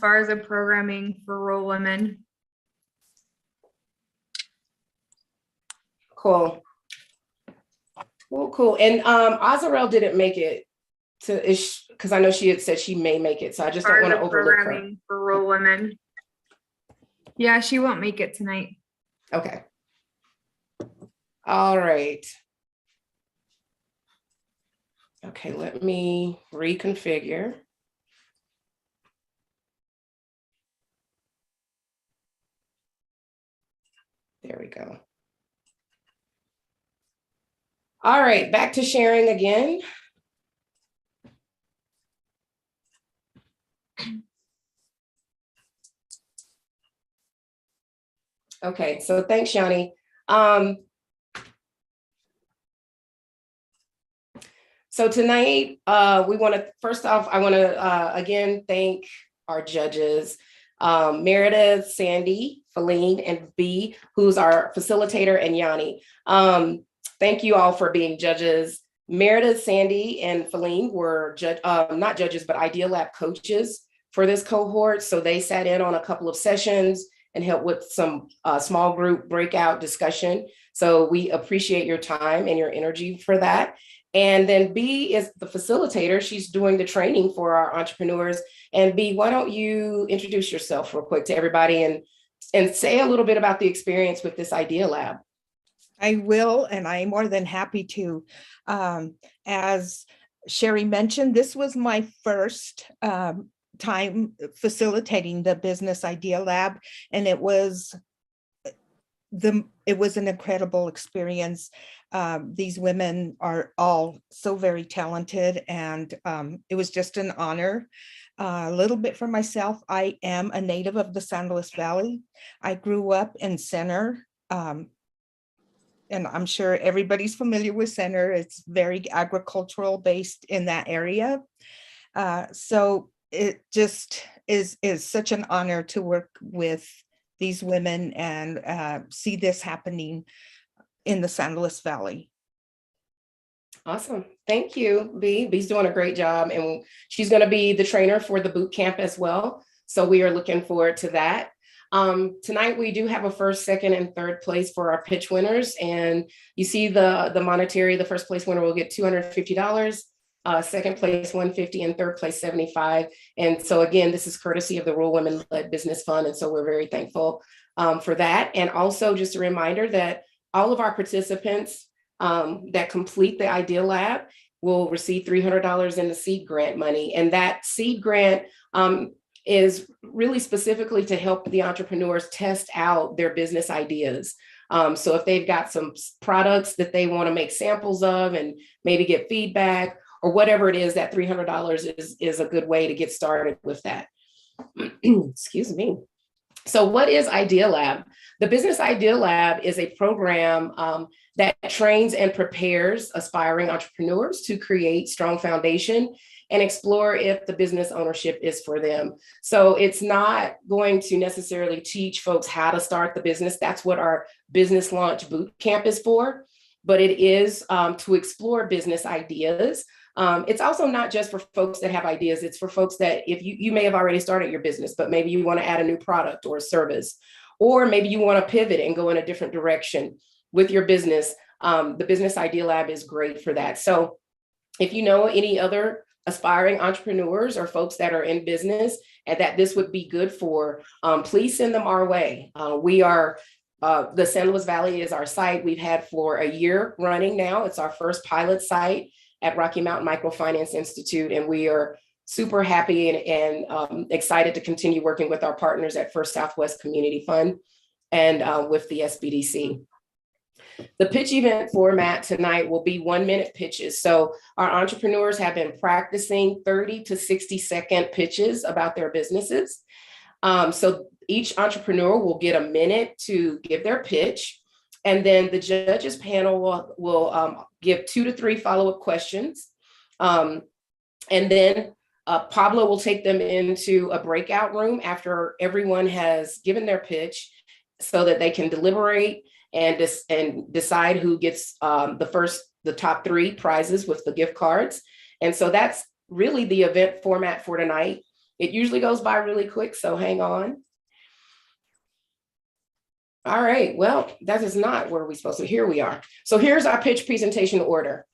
far as the programming for rural women. Cool. Cool. And Azarel didn't make it to ish because I know she had said she may make it, so I just don't want to overlook her. For rural women. Yeah, she won't make it tonight. Okay. All right. Okay, let me reconfigure. There we go. All right, back to sharing again. Okay, so thanks, Shani. So tonight, we want to, first off, I want to again thank our judges, Meredith, Sandy, Feline, and B, who's our facilitator, and Yanni. Thank you all for being judges. Meredith, Sandy, and Feline were not judges, but Idea Lab coaches for this cohort. So they sat in on a couple of sessions and helped with some small group breakout discussion. So we appreciate your time and your energy for that. And then B is the facilitator. She's doing the training for our entrepreneurs. And B, why don't you introduce yourself real quick to everybody and say a little bit about the experience with this Idea Lab. I will, and I'm more than happy to. As Sherry mentioned, this was my first time facilitating the Business Idea Lab, and it was an incredible experience. These women are all so very talented, and it was just an honor. A little bit for myself, I am a native of the San Luis Valley. I grew up in Center, and I'm sure everybody's familiar with Center. It's very agricultural based in that area. So it just is such an honor to work with these women and see this happening in the San Luis Valley. Awesome. Thank you, B. B's doing a great job, and she's going to be the trainer for the boot camp as well. So we are looking forward to that. Tonight, we do have a first, second, and third place for our pitch winners. And you see the monetary, the first place winner will get $250, second place $150, and third place $75. And so again, this is courtesy of the Rural Women-Led Business Fund. And so we're very thankful for that. And also just a reminder that all of our participants that complete the Idea Lab will receive $300 in the seed grant money. And that seed grant is really specifically to help the entrepreneurs test out their business ideas. So if they've got some products that they want to make samples of and maybe get feedback or whatever it is, that $300 is a good way to get started with that. Excuse me. So what is Idea Lab? The Business Idea Lab is a program that trains and prepares aspiring entrepreneurs to create strong foundation and explore if the business ownership is for them. So it's not going to necessarily teach folks how to start the business. That's what our business launch boot camp is for, but it is to explore business ideas. It's also not just for folks that have ideas. It's for folks that if you may have already started your business, but maybe you want to add a new product or a service, or maybe you want to pivot and go in a different direction with your business. The Business Idea Lab is great for that. So if you know any other aspiring entrepreneurs or folks that are in business and that this would be good for, please send them our way. We are, the San Luis Valley is our site. We've had for a year running now. It's our first pilot site at Rocky Mountain Microfinance Institute. And we are super happy and excited to continue working with our partners at First Southwest Community Fund and with the SBDC. The pitch event format tonight will be 1-minute pitches. So our entrepreneurs have been practicing 30 to 60-second pitches about their businesses. So each entrepreneur will get a minute to give their pitch. And then the judges panel will give 2 to 3 follow-up questions. And then Pablo will take them into a breakout room after everyone has given their pitch so that they can deliberate and decide who gets the top 3 prizes with the gift cards. And so that's really the event format for tonight. It usually goes by really quick, so hang on. All right, well, that is not where we're supposed to, here we are. So here's our pitch presentation order.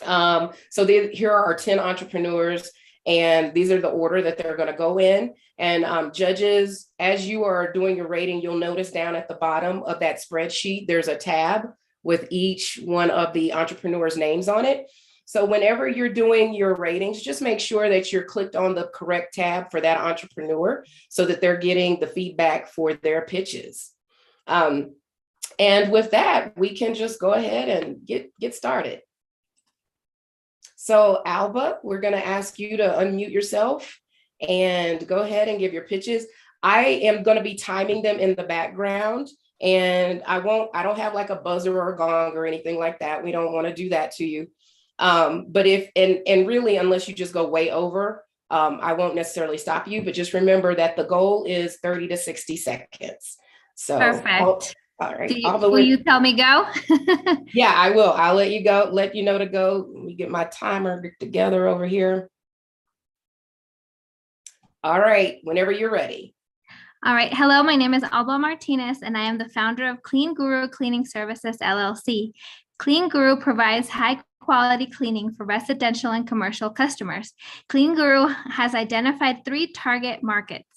Here are our 10 entrepreneurs, and these are the order that they're going to go in. And judges, as you are doing your rating, you'll notice down at the bottom of that spreadsheet, there's a tab with each one of the entrepreneurs' names on it. So whenever you're doing your ratings, just make sure that you're clicked on the correct tab for that entrepreneur so that they're getting the feedback for their pitches. And with that, we can just go ahead and get started. So Alba, we're going to ask you to unmute yourself and go ahead and give your pitches. I am going to be timing them in the background, and I don't have like a buzzer or a gong or anything like that. We don't want to do that to you. But if, and really, unless you just go way over, I won't necessarily stop you, but just remember that the goal is 30 to 60 seconds. So, Perfect. All right. Will you tell me go? Yeah, I will. I'll let you go, let you know to go. Let me get my timer together over here. All right, whenever you're ready. All right. Hello, my name is Alba Martinez, and I am the founder of Clean Guru Cleaning Services, LLC. Clean Guru provides high-quality cleaning for residential and commercial customers. Clean Guru has identified 3 target markets.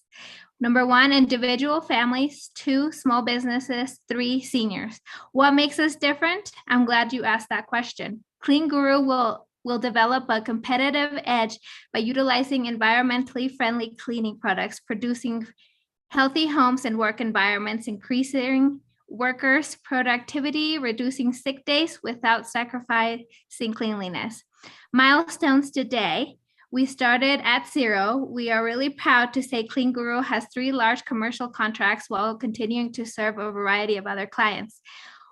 Number 1, individual families. 2, small businesses. 3, seniors. What makes us different? I'm glad you asked that question. Clean Guru will develop a competitive edge by utilizing environmentally friendly cleaning products, producing healthy homes and work environments, increasing workers' productivity, reducing sick days without sacrificing cleanliness. Milestones today. We started at 0. We are really proud to say Clean Guru has 3 large commercial contracts while continuing to serve a variety of other clients.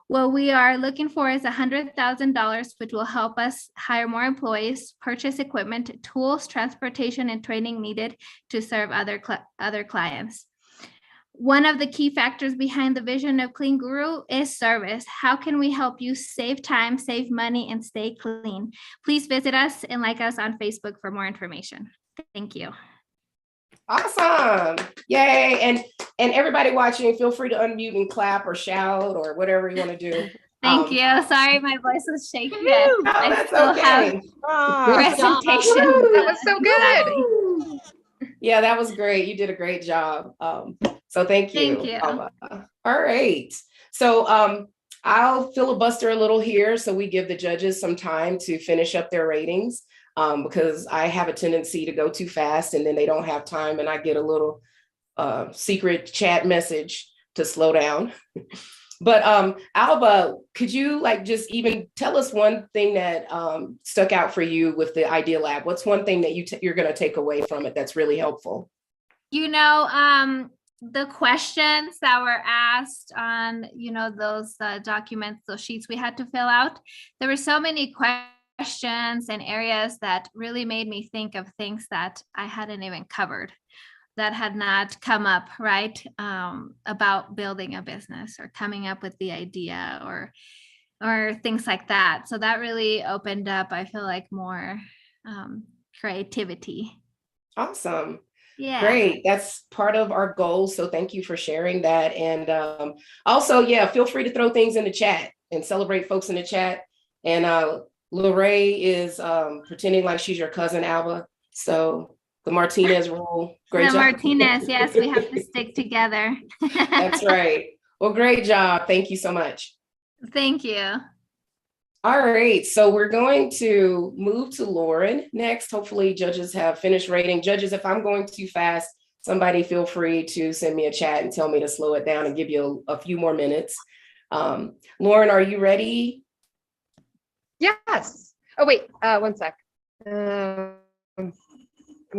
What we are looking for is $100,000, which will help us hire more employees, purchase equipment, tools, transportation, and training needed to serve other clients. One of the key factors behind the vision of Clean Guru is service. How can we help you save time, save money, and stay clean? Please visit us and like us on Facebook for more information. Thank you. Awesome. Yay. And everybody watching, feel free to unmute and clap or shout or whatever you want to do. Thank you. Sorry, my voice was shaky. No, that's okay. Presentation. That was so good. Yeah, that was great. You did a great job. So thank you. Thank you. All right. So I'll filibuster a little here so we give the judges some time to finish up their ratings, because I have a tendency to go too fast and then they don't have time and I get a little secret chat message to slow down. But Alba, could you just even tell us one thing that stuck out for you with the Idea Lab? What's one thing that you're going to take away from it that's really helpful? The questions that were asked on, those documents, those sheets we had to fill out, there were so many questions and areas that really made me think of things that I hadn't even covered, that had not come up, right? About building a business or coming up with the idea or things like that. So that really opened up, I feel like, more creativity. Awesome. Yeah. Great. That's part of our goal. So thank you for sharing that. And also, yeah, feel free to throw things in the chat and celebrate folks in the chat. And Lorraine is pretending like she's your cousin, Alba. So the Martinez rule. Great job. Martinez, yes, we have to stick together. That's right. Well, great job. Thank you so much. Thank you. All right, so we're going to move to Lauren next. Hopefully judges have finished rating. Judges, if I'm going too fast, somebody feel free to send me a chat and tell me to slow it down and give you a few more minutes. Lauren, are you ready? Yes. Oh, wait, one sec. I'm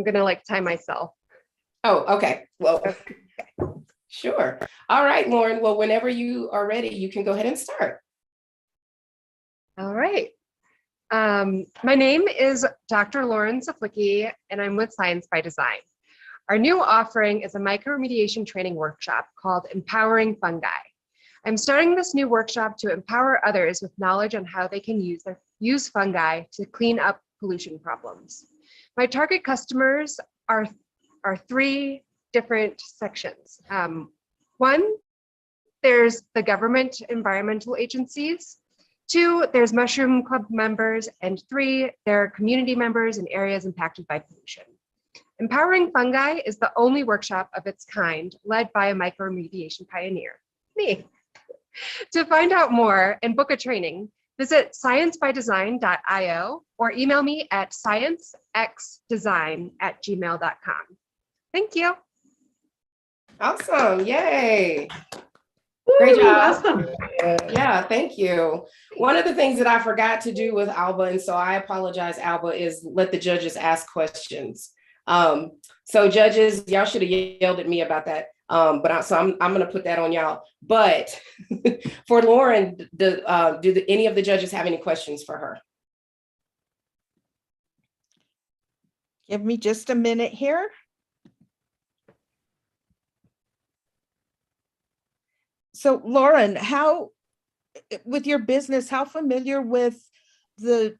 gonna time myself. Oh, okay. Well, sure. All right, Lauren. Well, whenever you are ready, you can go ahead and start. All right. My name is Dr. Lauren Zaflicki, and I'm with Science by Design. Our new offering is a microremediation training workshop called Empowering Fungi. I'm starting this new workshop to empower others with knowledge on how they can use fungi to clean up pollution problems. My target customers are are three different sections. One, there's the government environmental agencies. Two, there's mushroom club members. And three, there are community members in areas impacted by pollution. Empowering Fungi is the only workshop of its kind led by a microremediation pioneer, me. To find out more and book a training, visit sciencebydesign.io or email me at sciencexdesign@gmail.com. Thank you. Awesome. Yay. Great job. Awesome. Yeah, thank you. One of the things that I forgot to do with Alba, and so I apologize, Alba, is let the judges ask questions. So judges, y'all should have yelled at me about that. I'm going to put that on y'all. But for Lauren, do any of the judges have any questions for her? Give me just a minute here. So Lauren, how, with your business, how familiar with the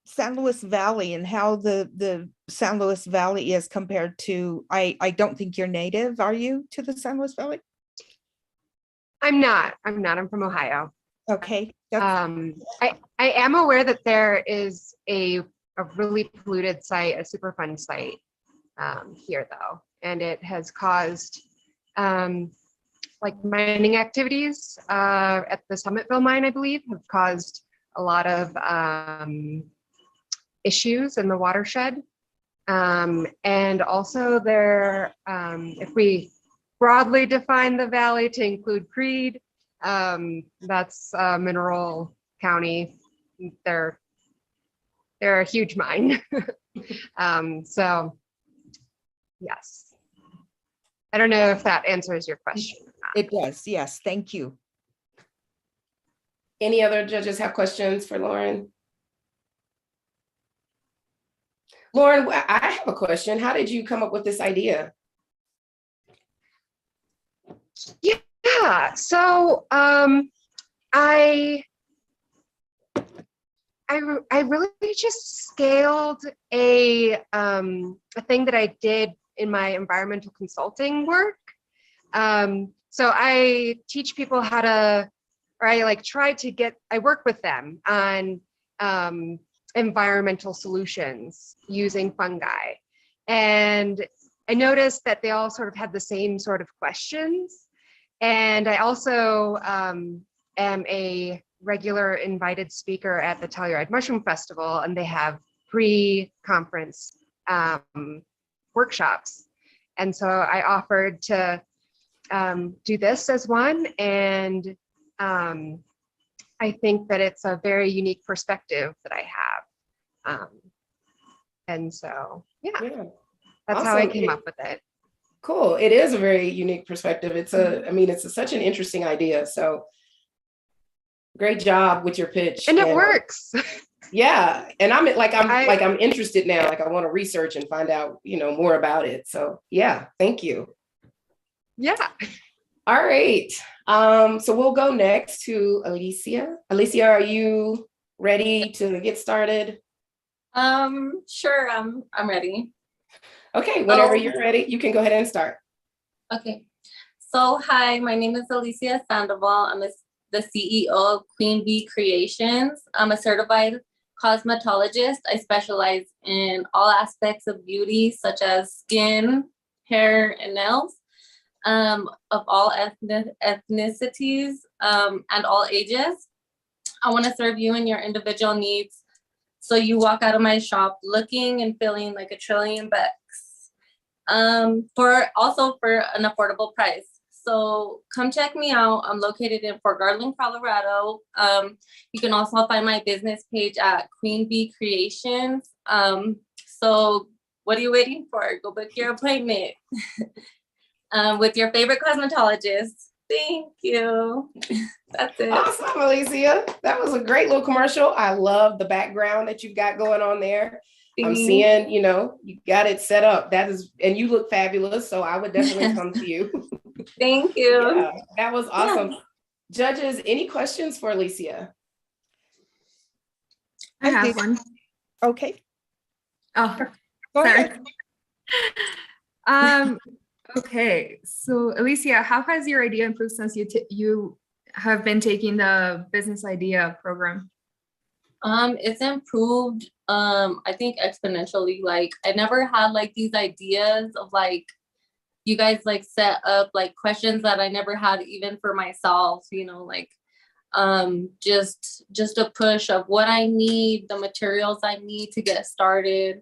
San Luis Valley and how the San Luis Valley is compared to, I don't think you're native, are you, to the San Luis Valley? I'm not, I'm from Ohio. Okay. I am aware that there is a really polluted site, a Superfund site here though, and it has caused like mining activities at the Summitville mine, I believe, have caused a lot of issues in the watershed. And also there, if we broadly define the valley to include Creed, that's Mineral County. They're a huge mine. So yes. I don't know if that answers your question. It does, yes, thank you. Any other judges have questions for Lauren? Lauren, I have a question. How did you come up with this idea? Yeah, so I really just scaled a thing that I did in my environmental consulting work. So I teach people how to, or I work with them on environmental solutions using fungi. And I noticed that they all sort of had the same sort of questions. And I also am a regular invited speaker at the Telluride Mushroom Festival, and they have pre-conference workshops. And so I offered to do this as one. And I think that it's a very unique perspective that I have. And so, yeah, that's awesome. how I came up with it. Cool. It is a very unique perspective. It's such an interesting idea. So great job with your pitch. And it works. Yeah. And I'm interested now. Like I want to research and find out, more about it. So yeah, thank you. Yeah. All right. So we'll go next to Alicia. Alicia, are you ready to get started? Sure, I'm ready. Okay, whenever you're ready, you can go ahead and start. Okay. So hi, my name is Alicia Sandoval. I'm the CEO of Queen Bee Creations. I'm a certified cosmetologist. I specialize in all aspects of beauty, such as skin, hair, and nails, of all ethnicities and all ages. I want to serve you and your individual needs, so you walk out of my shop looking and feeling like $1 trillion bucks, for an affordable price. So come check me out. I'm located in Fort Garland, Colorado. You can also find my business page at Queen Bee Creations. So what are you waiting for? Go book your appointment with your favorite cosmetologist. Thank you. That's it. Awesome, Alicia. That was a great little commercial. I love the background that you've got going on there. I'm seeing, you got it set up. And you look fabulous. So I would definitely come to you. Thank you. Yeah, that was awesome. Yeah. Judges, any questions for Alicia? I have one. Okay. Oh, Go Sorry. ahead. Okay, so Alicia, how has your idea improved since you have been taking the business idea program? It's improved, I think exponentially. Like I never had like these ideas of like you guys like set up like questions that I never had even for myself, you know, like just a push of what I need, the materials I need to get started,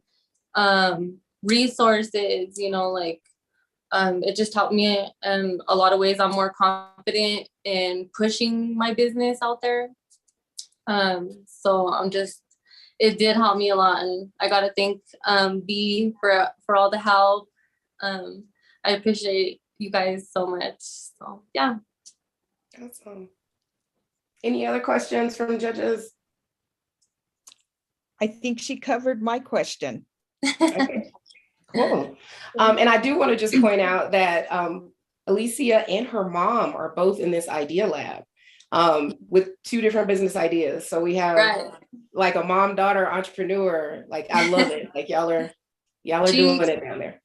resources, you know, like it just helped me in a lot of ways. I'm more confident in pushing my business out there. So it did help me a lot, and I gotta thank B for all the help. I appreciate you guys so much. So yeah. Awesome. Any other questions from judges? I think she covered my question. Okay, cool. And I do want to just point out that Alicia and her mom are both in this idea lab with two different business ideas. So we have Right. like a mom-daughter entrepreneur. Like I love it. Like y'all are doing it down there.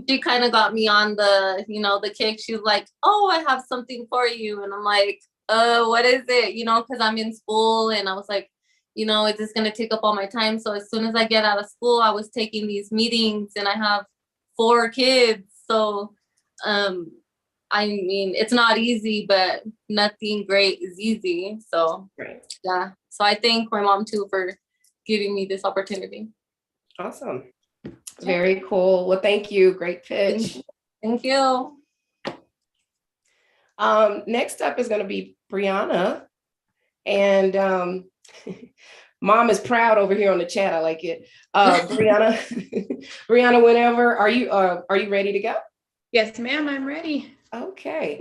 She kind of got me on the, you know, the kick. She was like, "Oh, I have something for you," and I'm like, what is it?" You know, because I'm in school, and I was like, you know, is this gonna take up all my time? So as soon as I get out of school, I was taking these meetings, and I have 4 kids. So, I mean, it's not easy, but nothing great is easy. So, Right. yeah. So I thank my mom too for giving me this opportunity. Awesome. Very cool. Well, thank you. Great pitch. Thank you. Next up is going to be Brianna. And mom is proud over here on the chat. I like it. Brianna, Brianna, whenever, are you ready to go? Yes, ma'am, I'm ready. Okay.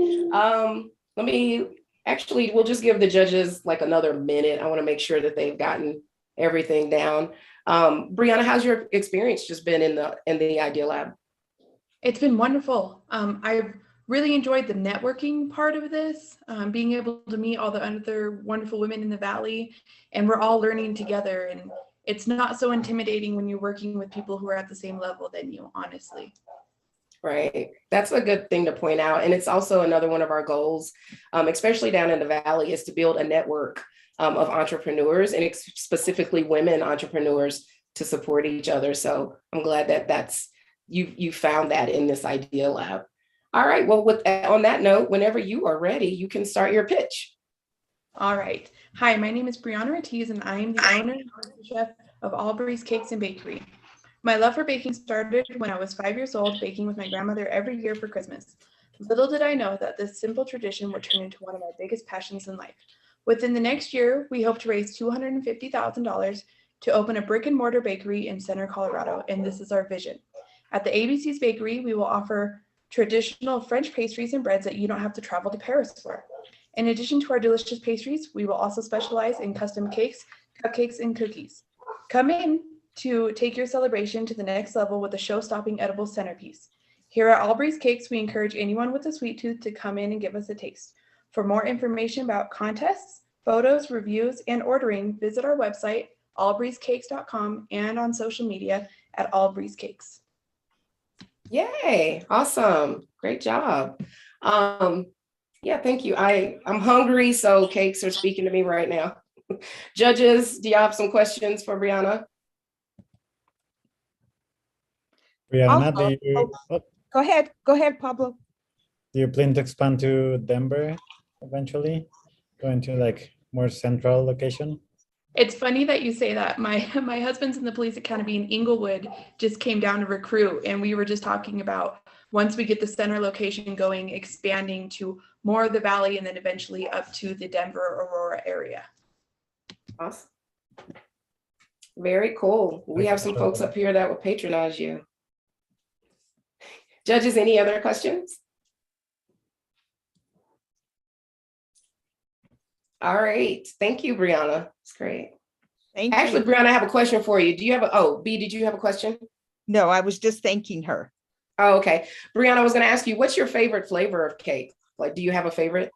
We'll just give the judges like another minute. I want to make sure that they've gotten everything down. Brianna, how's your experience just been in the Idea Lab? It's been wonderful. I've really enjoyed the networking part of this, being able to meet all the other wonderful women in the Valley, and we're all learning together. And it's not so intimidating when you're working with people who are at the same level than you, honestly. Right. That's a good thing to point out. And it's also another one of our goals, especially down in the Valley, is to build a network of entrepreneurs, and specifically women entrepreneurs, to support each other. So I'm glad that you found that in this Idea Lab. All right. Well, on that note, whenever you are ready, you can start your pitch. All right. Hi, my name is Brianna Ortiz, and I am the owner and chef of Aubrey's Cakes and Bakery. My love for baking started when I was 5 years old, baking with my grandmother every year for Christmas. Little did I know that this simple tradition would turn into one of my biggest passions in life. Within the next year, we hope to raise $250,000 to open a brick and mortar bakery in Center, Colorado, and this is our vision. At the ABC's Bakery, we will offer traditional French pastries and breads that you don't have to travel to Paris for. In addition to our delicious pastries, we will also specialize in custom cakes, cupcakes, and cookies. Come in to take your celebration to the next level with a show-stopping edible centerpiece. Here at Aubrey's Cakes, we encourage anyone with a sweet tooth to come in and give us a taste. For more information about contests, photos, reviews, and ordering, visit our website, albryscakes.com, and on social media at Aubrey's Cakes. Yay. Awesome. Great job. Yeah, thank you. I'm hungry, so cakes are speaking to me right now. Judges, do you have some questions for Brianna? Brianna, Go ahead, Pablo. do you plan to expand to Denver eventually? Going to like more central location? It's funny that you say that. My husband's in the police academy in Inglewood, just came down to recruit, and we were just talking about once we get the center location going, expanding to more of the Valley and then eventually up to the Denver, Aurora area. Awesome. Very cool. We have some folks up here that will patronize you. Judges, any other questions? All right. Thank you, Brianna. It's great. Thank Actually, you. Brianna, I have a question for you. B, did you have a question? No, I was just thanking her. Oh, okay. Brianna, I was going to ask you, what's your favorite flavor of cake? Like, do you have a favorite?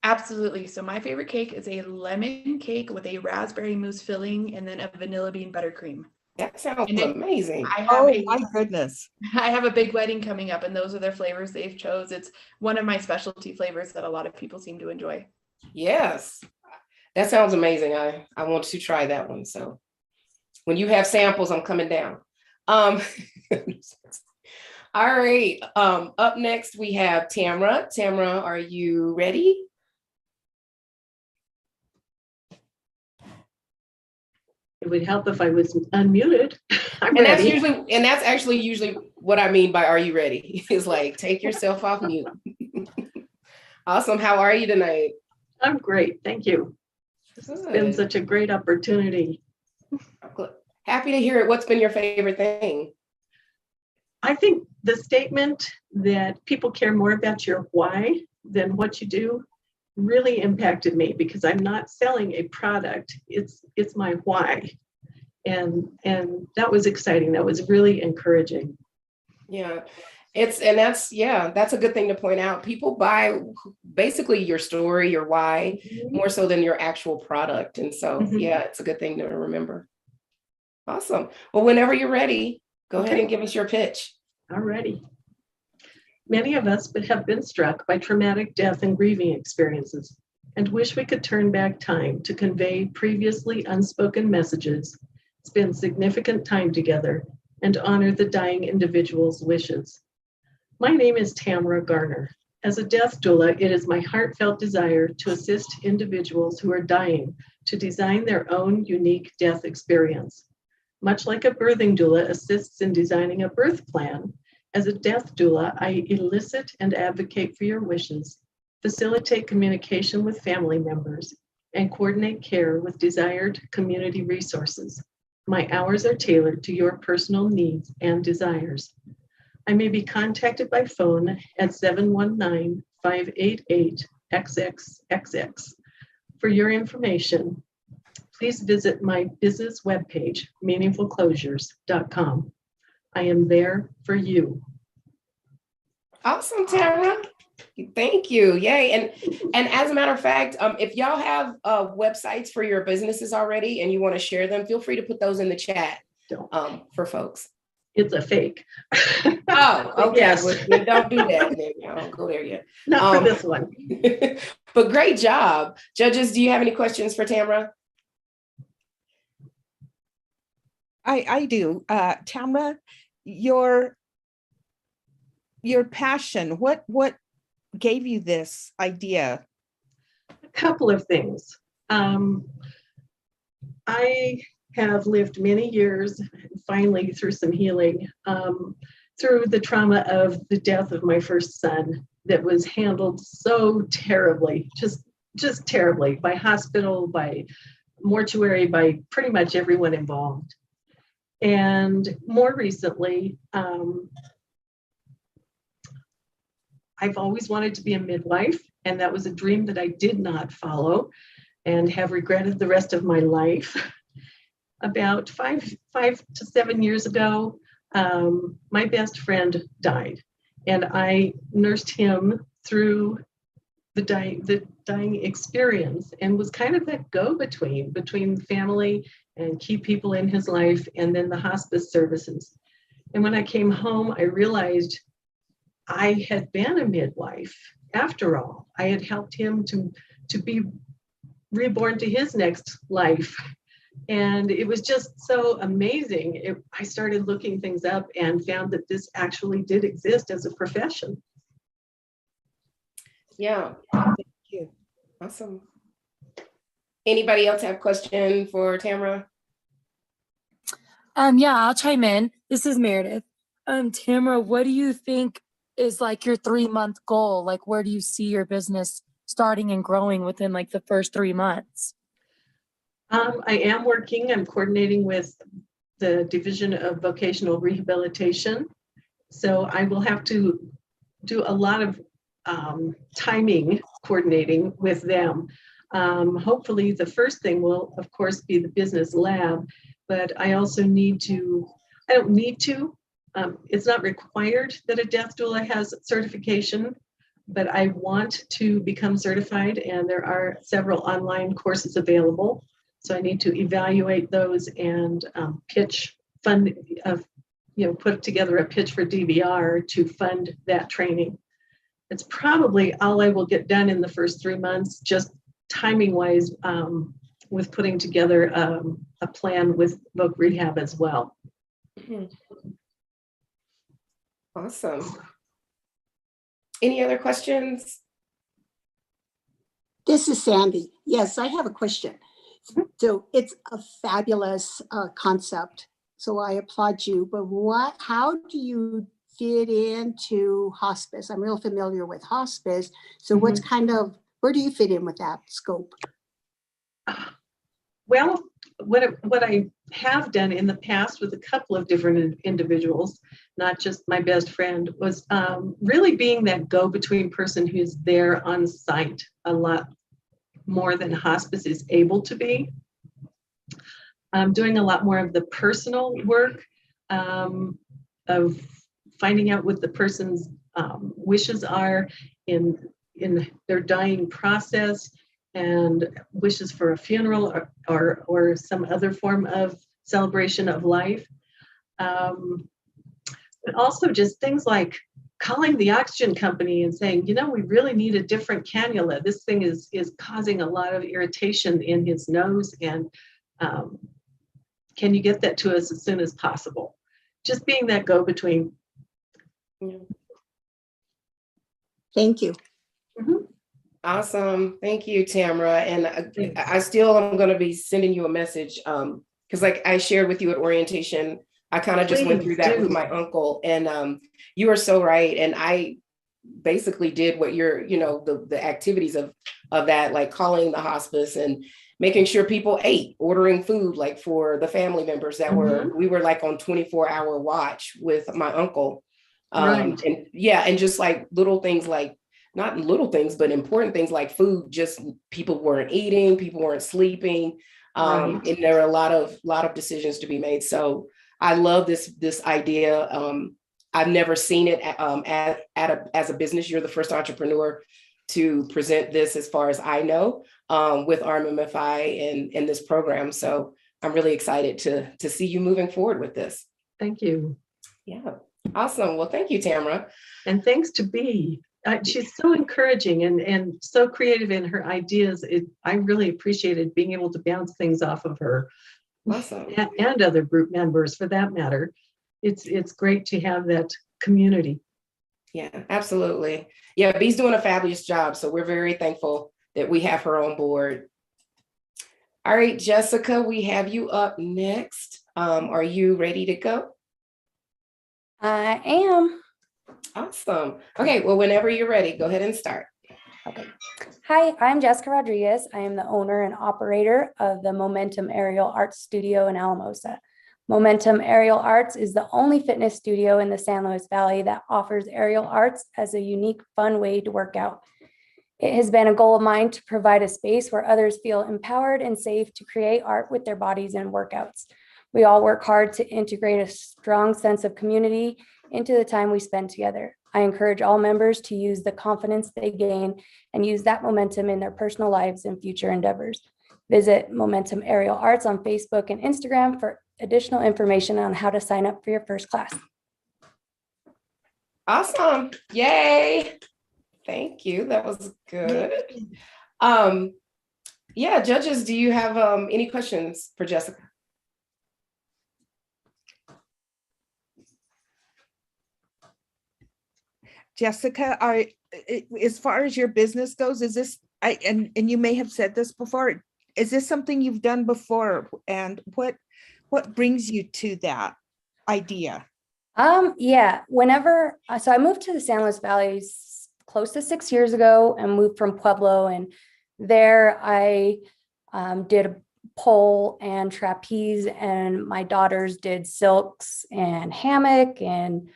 Absolutely. So my favorite cake is a lemon cake with a raspberry mousse filling and then a vanilla bean buttercream. That sounds And it- amazing. I have Oh, a my goodness. I have a big wedding coming up, and those are their flavors they've chose. It's one of my specialty flavors that a lot of people seem to enjoy. Yes, that sounds amazing. I want to try that one. So when you have samples, I'm coming down. All right. Up next we have Tamra. Tamra, are you ready? It would help if I was unmuted. I'm And ready. that's actually usually what I mean by "Are you ready?" Is like take yourself off mute. Awesome. How are you tonight? I'm great. Thank you. This has been Good. such a great opportunity. Happy to hear it. What's been your favorite thing? I think the statement that people care more about your why than what you do really impacted me, because I'm not selling a product. It's my why. And that was exciting. That was really encouraging. Yeah. That's a good thing to point out. People buy basically your story, your why, more so than your actual product. And so, yeah, it's a good thing to remember. Awesome. Well, whenever you're ready, go ahead and give us your pitch. All righty. Many of us have been struck by traumatic death and grieving experiences and wish we could turn back time to convey previously unspoken messages, spend significant time together, and honor the dying individual's wishes. My name is Tamra Garner. As a death doula, it is my heartfelt desire to assist individuals who are dying to design their own unique death experience. Much like a birthing doula assists in designing a birth plan, as a death doula, I elicit and advocate for your wishes, facilitate communication with family members, and coordinate care with desired community resources. My hours are tailored to your personal needs and desires. I may be contacted by phone at 719-588-XXXX. For your information, please visit my business webpage, meaningfulclosures.com. I am there for you. Awesome, Tamra. Thank you. Yay. And as a matter of fact, if y'all have websites for your businesses already and you want to share them, feel free to put those in the chat for folks. It's a fake. Oh, okay. Yes. Well, don't do that. Then I don't go there yet. Not for this one. But great job. Judges, do you have any questions for Tamra? I do. Tamra, your passion, what gave you this idea? A couple of things. I have lived many years, finally through some healing, through the trauma of the death of my first son that was handled so terribly, just terribly, by hospital, by mortuary, by pretty much everyone involved. And more recently, I've always wanted to be a midwife, and that was a dream that I did not follow and have regretted the rest of my life. About five to 7 years ago, my best friend died, and I nursed him through the dying experience, and was kind of that between family and key people in his life, and then the hospice services. And when I came home, I realized I had been a midwife. After all, I had helped him to be reborn to his next life. And it was just so amazing. I started looking things up and found that this actually did exist as a profession. Yeah. Thank you. Awesome. Anybody else have a question for Tamra? Yeah, I'll chime in. This is Meredith. Tamra, what do you think is like your 3-month goal? Like, where do you see your business starting and growing within like the first 3 months? I am working, I'm coordinating with the Division of Vocational Rehabilitation. So I will have to do a lot of timing coordinating with them. Hopefully the first thing will, of course, be the business lab, but I also it's not required that a death doula has certification, but I want to become certified, and there are several online courses available. So I need to evaluate those and pitch fund, put together a pitch for DVR to fund that training. It's probably all I will get done in the first 3 months, just timing wise, with putting together a plan with Voc Rehab as well. Awesome. Any other questions? This is Sandy. Yes, I have a question. So it's a fabulous concept. So I applaud you, but how do you fit into hospice? I'm real familiar with hospice. So what's where do you fit in with that scope? Well, what I have done in the past with a couple of different individuals, not just my best friend, was really being that go-between person who's there on site a lot more than hospice is able to be. Doing a lot more of the personal work of finding out what the person's wishes are in their dying process, and wishes for a funeral or some other form of celebration of life. But also just things like calling the oxygen company and saying, we really need a different cannula. This thing is causing a lot of irritation in his nose, and can you get that to us as soon as possible? Just being that go-between. Thank you. Awesome. Thank you, Tamara. And I still am going to be sending you a message because like I shared with you at orientation, I kind of just went through that with my uncle, and you are so right. And I basically did what you're, the activities of that, like calling the hospice and making sure people ate, ordering food, like for the family members that we were like on 24-hour watch with my uncle. And just like little things, like not little things, but important things like food, just people weren't eating, people weren't sleeping. And there are a lot of decisions to be made. So I love this idea. I've never seen it as a business. You're the first entrepreneur to present this, as far as I know, with RMMFI and this program. So I'm really excited to see you moving forward with this. Thank you. Yeah, awesome. Well, thank you, Tamara. And thanks to Bea. She's so encouraging and so creative in her ideas. I really appreciated being able to bounce things off of her. Awesome. And other group members for that matter. It's great to have that community. Yeah, absolutely. Yeah, Bea's doing a fabulous job. So we're very thankful that we have her on board. All right, Jessica, we have you up next. Are you ready to go? I am. Awesome. Okay, well, whenever you're ready, go ahead and start. Okay. Hi, I'm Jessica Rodriguez. I am the owner and operator of the Momentum Aerial Arts Studio in Alamosa. Momentum Aerial Arts is the only fitness studio in the San Luis Valley that offers aerial arts as a unique, fun way to work out. It has been a goal of mine to provide a space where others feel empowered and safe to create art with their bodies and workouts. We all work hard to integrate a strong sense of community into the time we spend together. I encourage all members to use the confidence they gain and use that momentum in their personal lives and future endeavors. Visit Momentum Aerial Arts on Facebook and Instagram for additional information on how to sign up for your first class. Awesome. Yay. Thank you. That was good. Yeah, judges, do you have any questions for Jessica? Jessica, as far as your business goes, is this, and you may have said this before, is this something you've done before? And what brings you to that idea? Yeah, so I moved to the San Luis Valley close to 6 years ago and moved from Pueblo, and there I did a pole and trapeze, and my daughters did silks and hammock. And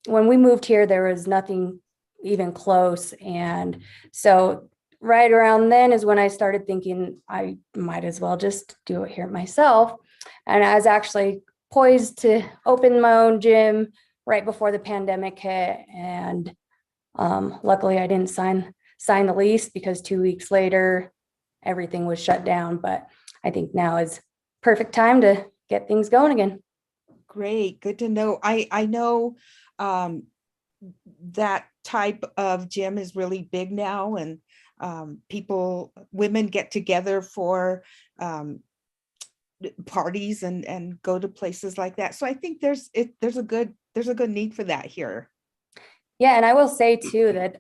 when we moved here, there was nothing even close. And so right around then is when I started thinking I might as well just do it here myself. And I was actually poised to open my own gym right before the pandemic hit. And luckily I didn't sign the lease, because 2 weeks later, everything was shut down. But I think now is perfect time to get things going again. Great, good to know. I know that type of gym is really big now, and women get together for parties and go to places like that. So I think there's a good need for that here. Yeah, and I will say too that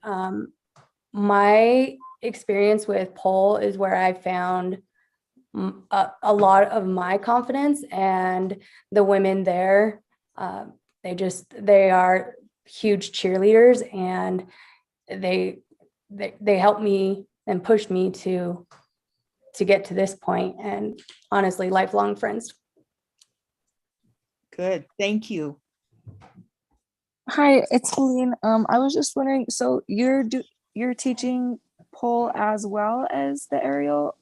my experience with pole is where I found a lot of my confidence, and the women there, they are huge cheerleaders, and they helped me and pushed me to get to this point, and honestly, lifelong friends. Good, thank you. Hi, it's Helene. I was just wondering, so you're teaching pole as well as the aerial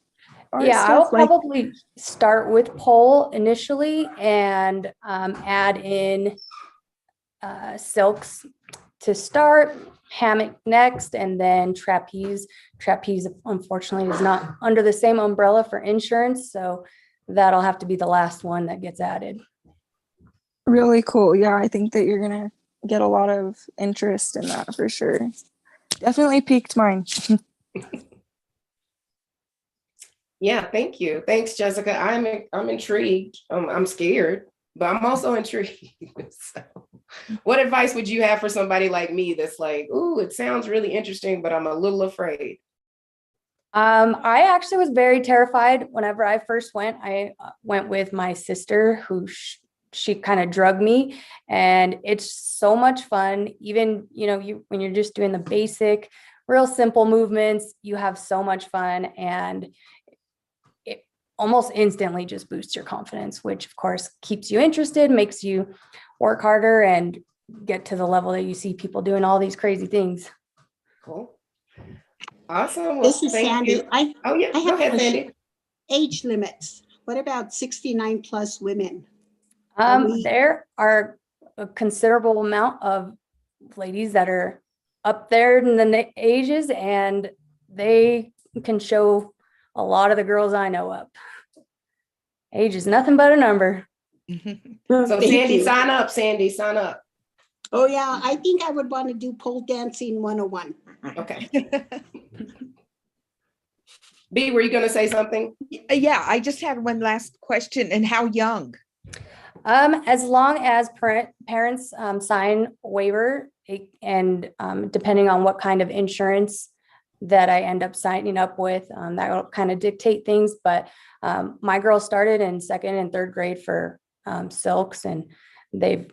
art Yeah, I stuff? will probably start with pole initially and add in silks to start, hammock next, and then trapeze. Trapeze, unfortunately, is not under the same umbrella for insurance, so that'll have to be the last one that gets added. Really cool. Yeah, I think that you're gonna get a lot of interest in that for sure. Definitely piqued mine. Yeah, thank you. Thanks, Jessica. I'm intrigued. I'm scared, but I'm also intrigued. So, what advice would you have for somebody like me that's like, ooh, it sounds really interesting, but I'm a little afraid? I actually was very terrified whenever I first went. I went with my sister, who she kind of drugged me, and it's so much fun. Even, when you're just doing the basic, real simple movements, you have so much fun, and it almost instantly just boosts your confidence, which of course keeps you interested, makes you work harder and get to the level that you see people doing all these crazy things. Cool. Awesome. Well, This is thank Sandy. you. I Go have ahead, a Sandy. age limits. What about 69 plus women? There are a considerable amount of ladies that are up there in the ages, and they can show a lot of the girls I know up. Age is nothing but a number. So Sandy, sign up. Sandy, sign up. Oh yeah, I think I would want to do pole dancing 101. Okay. B, were you going to say something? Yeah, I just had one last question. And how young? As long as parents sign waiver, and depending on what kind of insurance that I end up signing up with, that will kind of dictate things. But my girls started in 2nd and 3rd grade for silks, and they've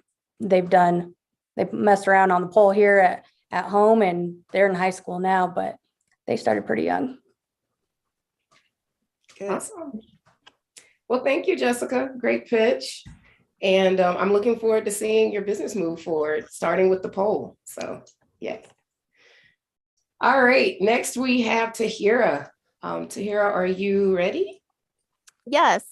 messed around on the pole here at home, and they're in high school now, but they started pretty young. Good. Awesome. Well, thank you, Jessica. Great pitch. And I'm looking forward to seeing your business move forward, starting with the pole. So, yeah. All right. Next, we have Tahira. Tahira, are you ready? Yes.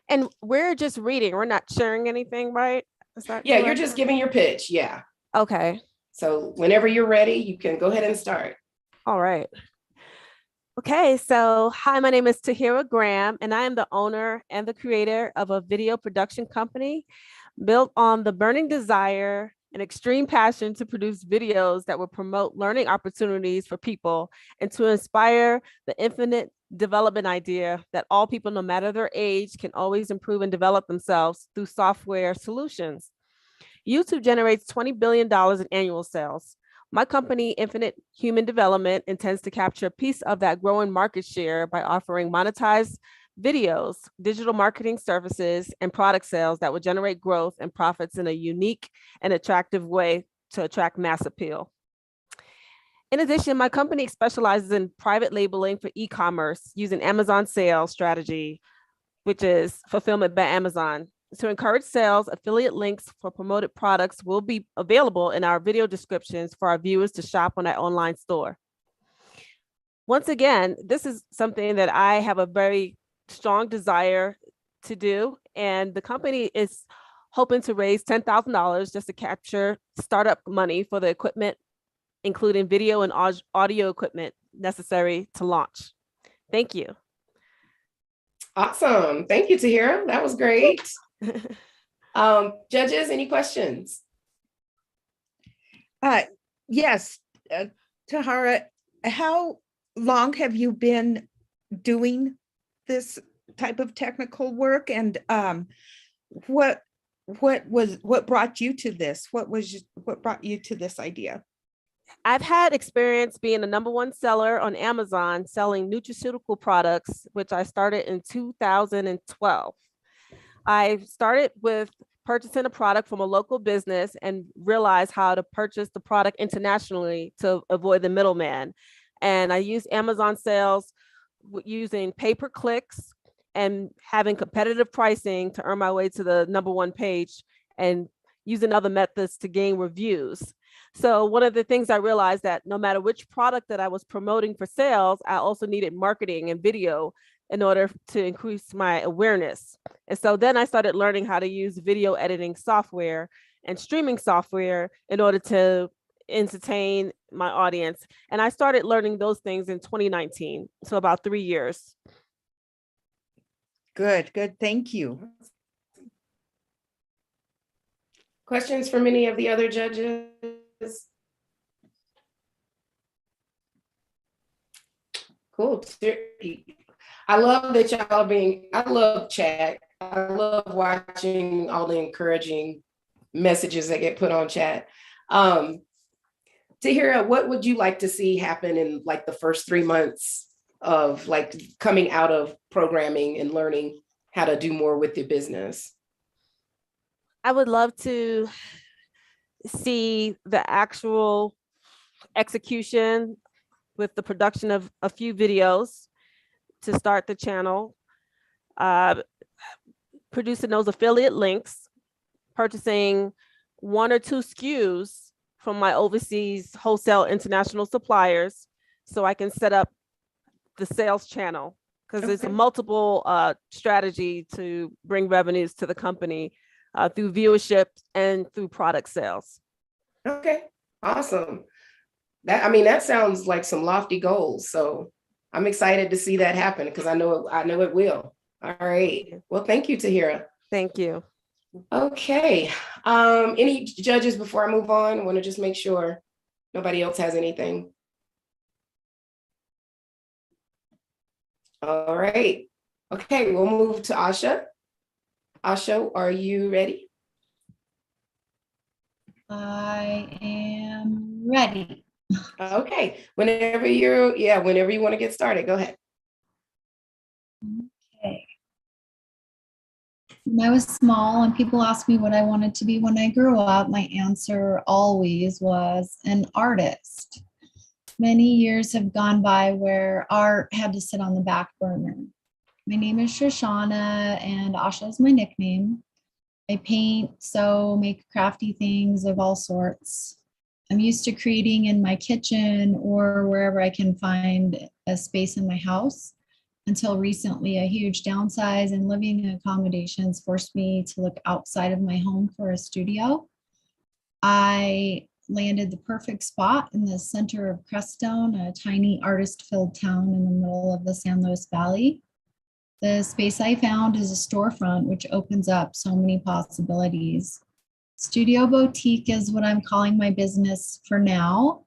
And we're just reading. We're not sharing anything, right? Is that correct? You're just giving your pitch. Yeah. Okay. So whenever you're ready, you can go ahead and start. All right. Okay, so hi, my name is Tahira Graham, and I am the owner and the creator of a video production company built on the burning desire and extreme passion to produce videos that will promote learning opportunities for people and to inspire the infinite development idea that all people, no matter their age, can always improve and develop themselves through software solutions. YouTube generates $20 billion in annual sales. My company, Infinite Human Development, intends to capture a piece of that growing market share by offering monetized videos, digital marketing services, and product sales that will generate growth and profits in a unique and attractive way to attract mass appeal. In addition, my company specializes in private labeling for e-commerce using Amazon sales strategy, which is fulfillment by Amazon. To encourage sales, affiliate links for promoted products will be available in our video descriptions for our viewers to shop on our online store. Once again, this is something that I have a very strong desire to do, and the company is hoping to raise $10,000 just to capture startup money for the equipment, including video and audio equipment necessary to launch. Thank you. Awesome. Thank you, Tahira. That was great. Judges, any questions? Yes, Tahara, how long have you been doing this type of technical work, and what brought you to this? What brought you to this idea? I've had experience being the #1 seller on Amazon selling nutraceutical products, which I started in 2012. I started with purchasing a product from a local business and realized how to purchase the product internationally to avoid the middleman. And I used Amazon sales using pay-per-clicks and having competitive pricing to earn my way to the #1 page and using other methods to gain reviews. So one of the things I realized that no matter which product that I was promoting for sales, I also needed marketing and video in order to increase my awareness. And so then I started learning how to use video editing software and streaming software in order to entertain my audience. And I started learning those things in 2019, so about 3 years. Good. Thank you. Questions from any of the other judges? Cool. I love that y'all are I love chat. I love watching all the encouraging messages that get put on chat. Tahira, what would you like to see happen in like the first 3 months of like coming out of programming and learning how to do more with your business? I would love to see the actual execution with the production of a few videos to start the channel, producing those affiliate links, purchasing 1 or 2 SKUs from my overseas wholesale international suppliers so I can set up the sales channel, because it's a multiple strategy to bring revenues to the company through viewership and through product sales. Okay, awesome. That sounds like some lofty goals. So I'm excited to see that happen because I know it will. All right. Well, thank you, Tahira. Thank you. Okay. Any judges before I move on? I want to just make sure nobody else has anything. All right. Okay, we'll move to Osha. Osha, are you ready? I am ready. Okay, whenever you want to get started, go ahead. Okay. When I was small and people asked me what I wanted to be when I grew up, my answer always was an artist. Many years have gone by where art had to sit on the back burner. My name is Shoshana and Osha is my nickname. I paint, sew, make crafty things of all sorts. I'm used to creating in my kitchen or wherever I can find a space in my house. Until recently, a huge downsize and living accommodations forced me to look outside of my home for a studio. I landed the perfect spot in the center of Crestone, a tiny artist-filled town in the middle of the San Luis Valley. The space I found is a storefront, which opens up so many possibilities. Studio Boutique is what I'm calling my business for now.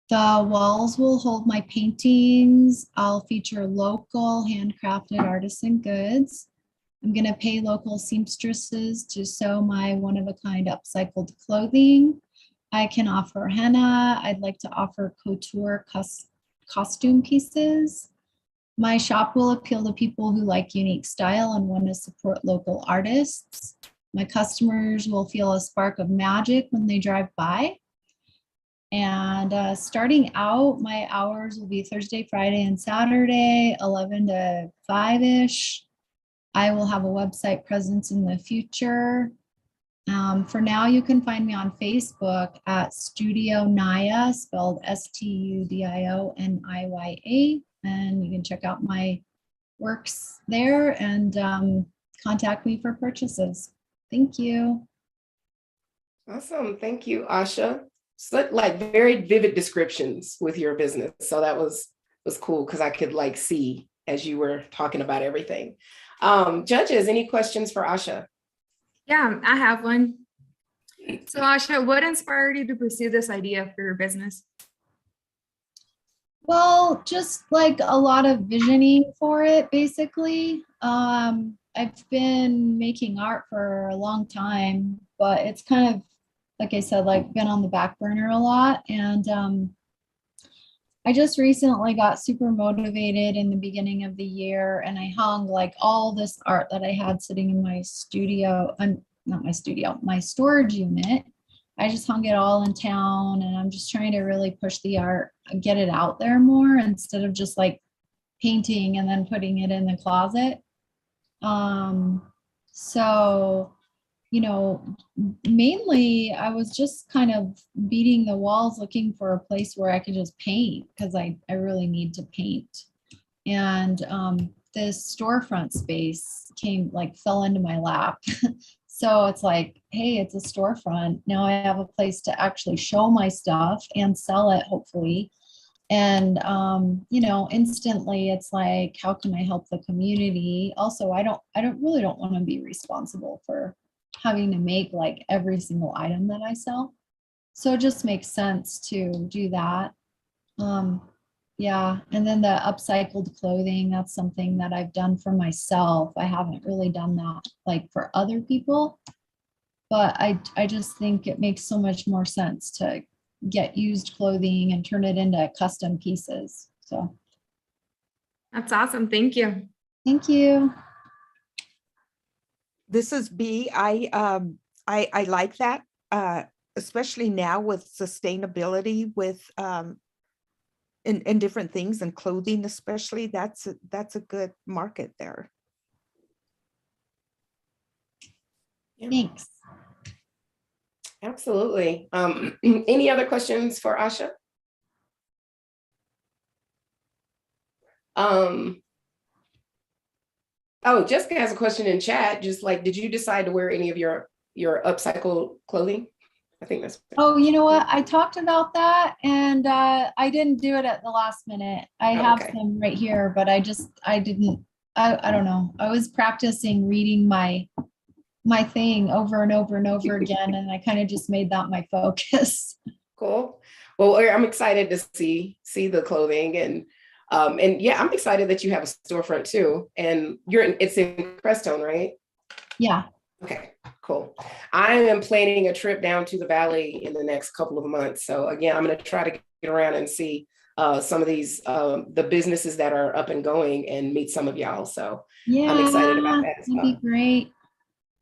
The walls will hold my paintings. I'll feature local handcrafted artisan goods. I'm going to pay local seamstresses to sew my one-of-a-kind upcycled clothing. I can offer henna. I'd like to offer couture costume pieces. My shop will appeal to people who like unique style and want to support local artists. My customers will feel a spark of magic when they drive by. And starting out, my hours will be Thursday, Friday, and Saturday, 11 to 5-ish. I will have a website presence in the future. For now, you can find me on Facebook at Studio Naya, spelled STUDIONIYA, and you can check out my works there and contact me for purchases. Thank you. Awesome. Thank you, Osha. So, like very vivid descriptions with your business. So that was cool because I could like see as you were talking about everything. Judges, any questions for Osha? Yeah, I have one. So Asha, what inspired you to pursue this idea for your business? Well, just like a lot of visioning for it, basically. I've been making art for a long time, but it's kind of, like I said, like been on the back burner a lot. And I just recently got super motivated in the beginning of the year, and I hung like all this art that I had sitting in my studio, not my studio, my storage unit. I just hung it all in town, and I'm just trying to really push the art, get it out there more instead of just like painting and then putting it in the closet. So, you know, mainly I was just kind of beating the walls looking for a place where I could just paint because I really need to paint. And this storefront space fell into my lap. So it's like, hey, it's a storefront. Now I have a place to actually show my stuff and sell it, hopefully. And instantly it's like, how can I help the community? Also, I really don't want to be responsible for having to make like every single item that I sell. So it just makes sense to do that. Yeah, and then the upcycled clothing, that's something that I've done for myself. I haven't really done that like for other people, but I just think it makes so much more sense to get used clothing and turn it into custom pieces. So That's awesome. Thank you. thank you. This is B. I like that, especially now with sustainability with in different things and clothing, especially. That's a good market there. Thanks. Absolutely. Any other questions for Asha? Oh, Jessica has a question in chat. Just like, did you decide to wear any of your upcycled clothing? I think that's. Oh, you know what? I talked about that and I didn't do it at the last minute. I have some right here, but I didn't, I don't know. I was practicing reading my thing over and over and over again. And I kind of just made that my focus. Cool. Well, I'm excited to see the clothing and yeah, I'm excited that you have a storefront too. And it's in Crestone, right? Yeah. Okay, cool. I am planning a trip down to the Valley in the next couple of months. So again, I'm going to try to get around and see some of these, the businesses that are up and going and meet some of y'all. So yeah, I'm excited about that as well. That'd be great.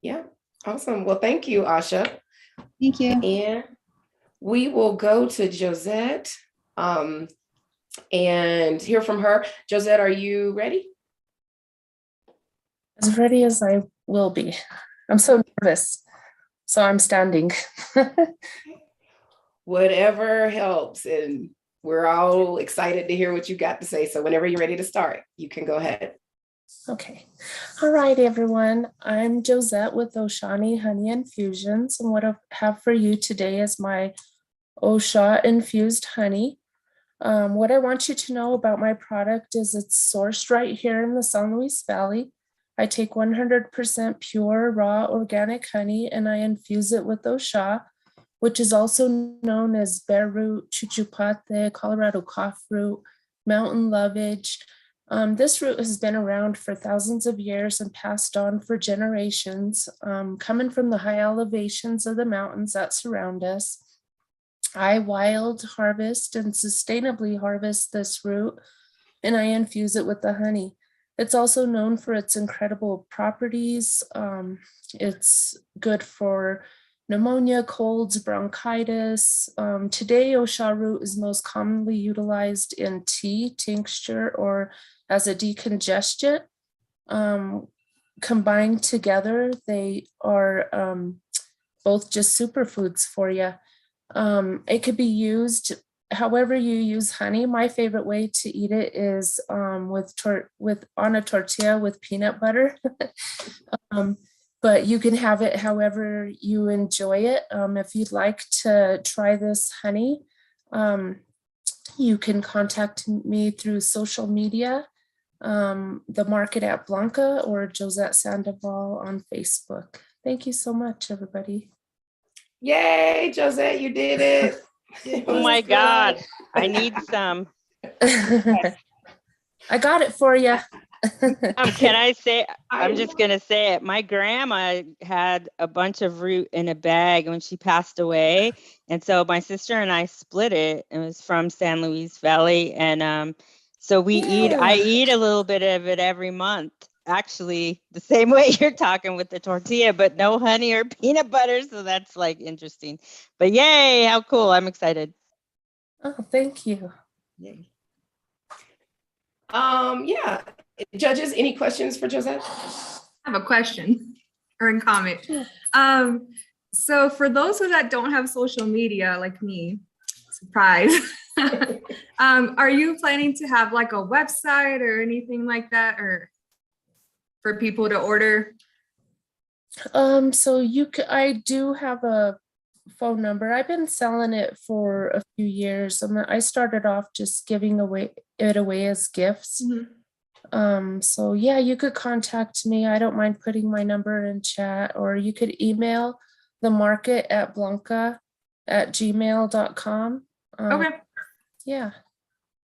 Yeah, awesome. Well, thank you, Asha. Thank you. And we will go to Josette and hear from her. Josette, are you ready? As ready as I will be. I'm so nervous, so I'm standing. Whatever helps, and we're all excited to hear what you got to say. So whenever you're ready to start, you can go ahead. Okay. All right, everyone. I'm Josette with Oshani Honey Infusions, and what I have for you today is my Osha infused honey. What I want you to know about my product is it's sourced right here in the San Luis Valley. I take 100% pure, raw, organic honey, and I infuse it with Osha, which is also known as bear root, chuchupate, Colorado cough root, mountain lovage. This root has been around for thousands of years and passed on for generations, coming from the high elevations of the mountains that surround us. I wild harvest and sustainably harvest this root, and I infuse it with the honey. It's also known for its incredible properties. It's good for pneumonia, colds, bronchitis. Today, Osha root is most commonly utilized in tea, tincture, or as a decongestant. Combined together, they are both just superfoods for you. It could be used however you use honey. My favorite way to eat it is on a tortilla with peanut butter. But you can have it however you enjoy it. If you'd like to try this honey, you can contact me through social media, the Market at Blanca or Josette Sandoval on Facebook. Thank you so much, everybody. Yay, Josette, you did it. Oh my God, I need some. I got it for you. Can I say, I'm just going to say it. My grandma had a bunch of root in a bag when she passed away. And so my sister and I split it. It was from San Luis Valley. And so I eat a little bit of it every month. Actually, the same way you're talking with the tortilla, but no honey or peanut butter. So that's like interesting. But yay, how cool. I'm excited. Oh, thank you. Yay. Yeah. Judges, any questions for Josette? I have a question or a comment. So for those that don't have social media like me, surprise, are you planning to have like a website or anything like that, or for people to order? So I do have a phone number. I've been selling it for a few years. I started off just giving it away as gifts. So yeah, you could contact me. I don't mind putting my number in chat, or you could email the market at blanca@gmail.com. Okay. Yeah.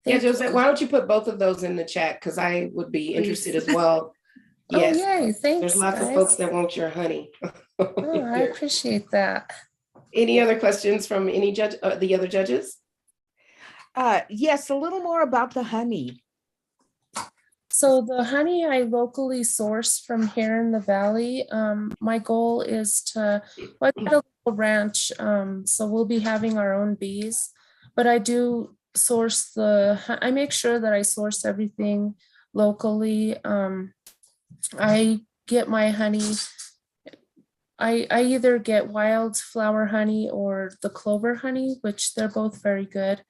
Yeah, Josette, why don't you put both of those in the chat? Because I would be interested as well. Yes. Oh, yay. Thanks. There's lots of guys. folks that want your honey. Oh, I appreciate that. Any other questions from any judge, the other judges? Yes, a little more about the honey. So the honey I locally source from here in the valley. My goal is I got a little ranch, so we'll be having our own bees, but I do source I make sure that I source everything locally. I get my honey, I either get wildflower honey or the clover honey, which they're both very good.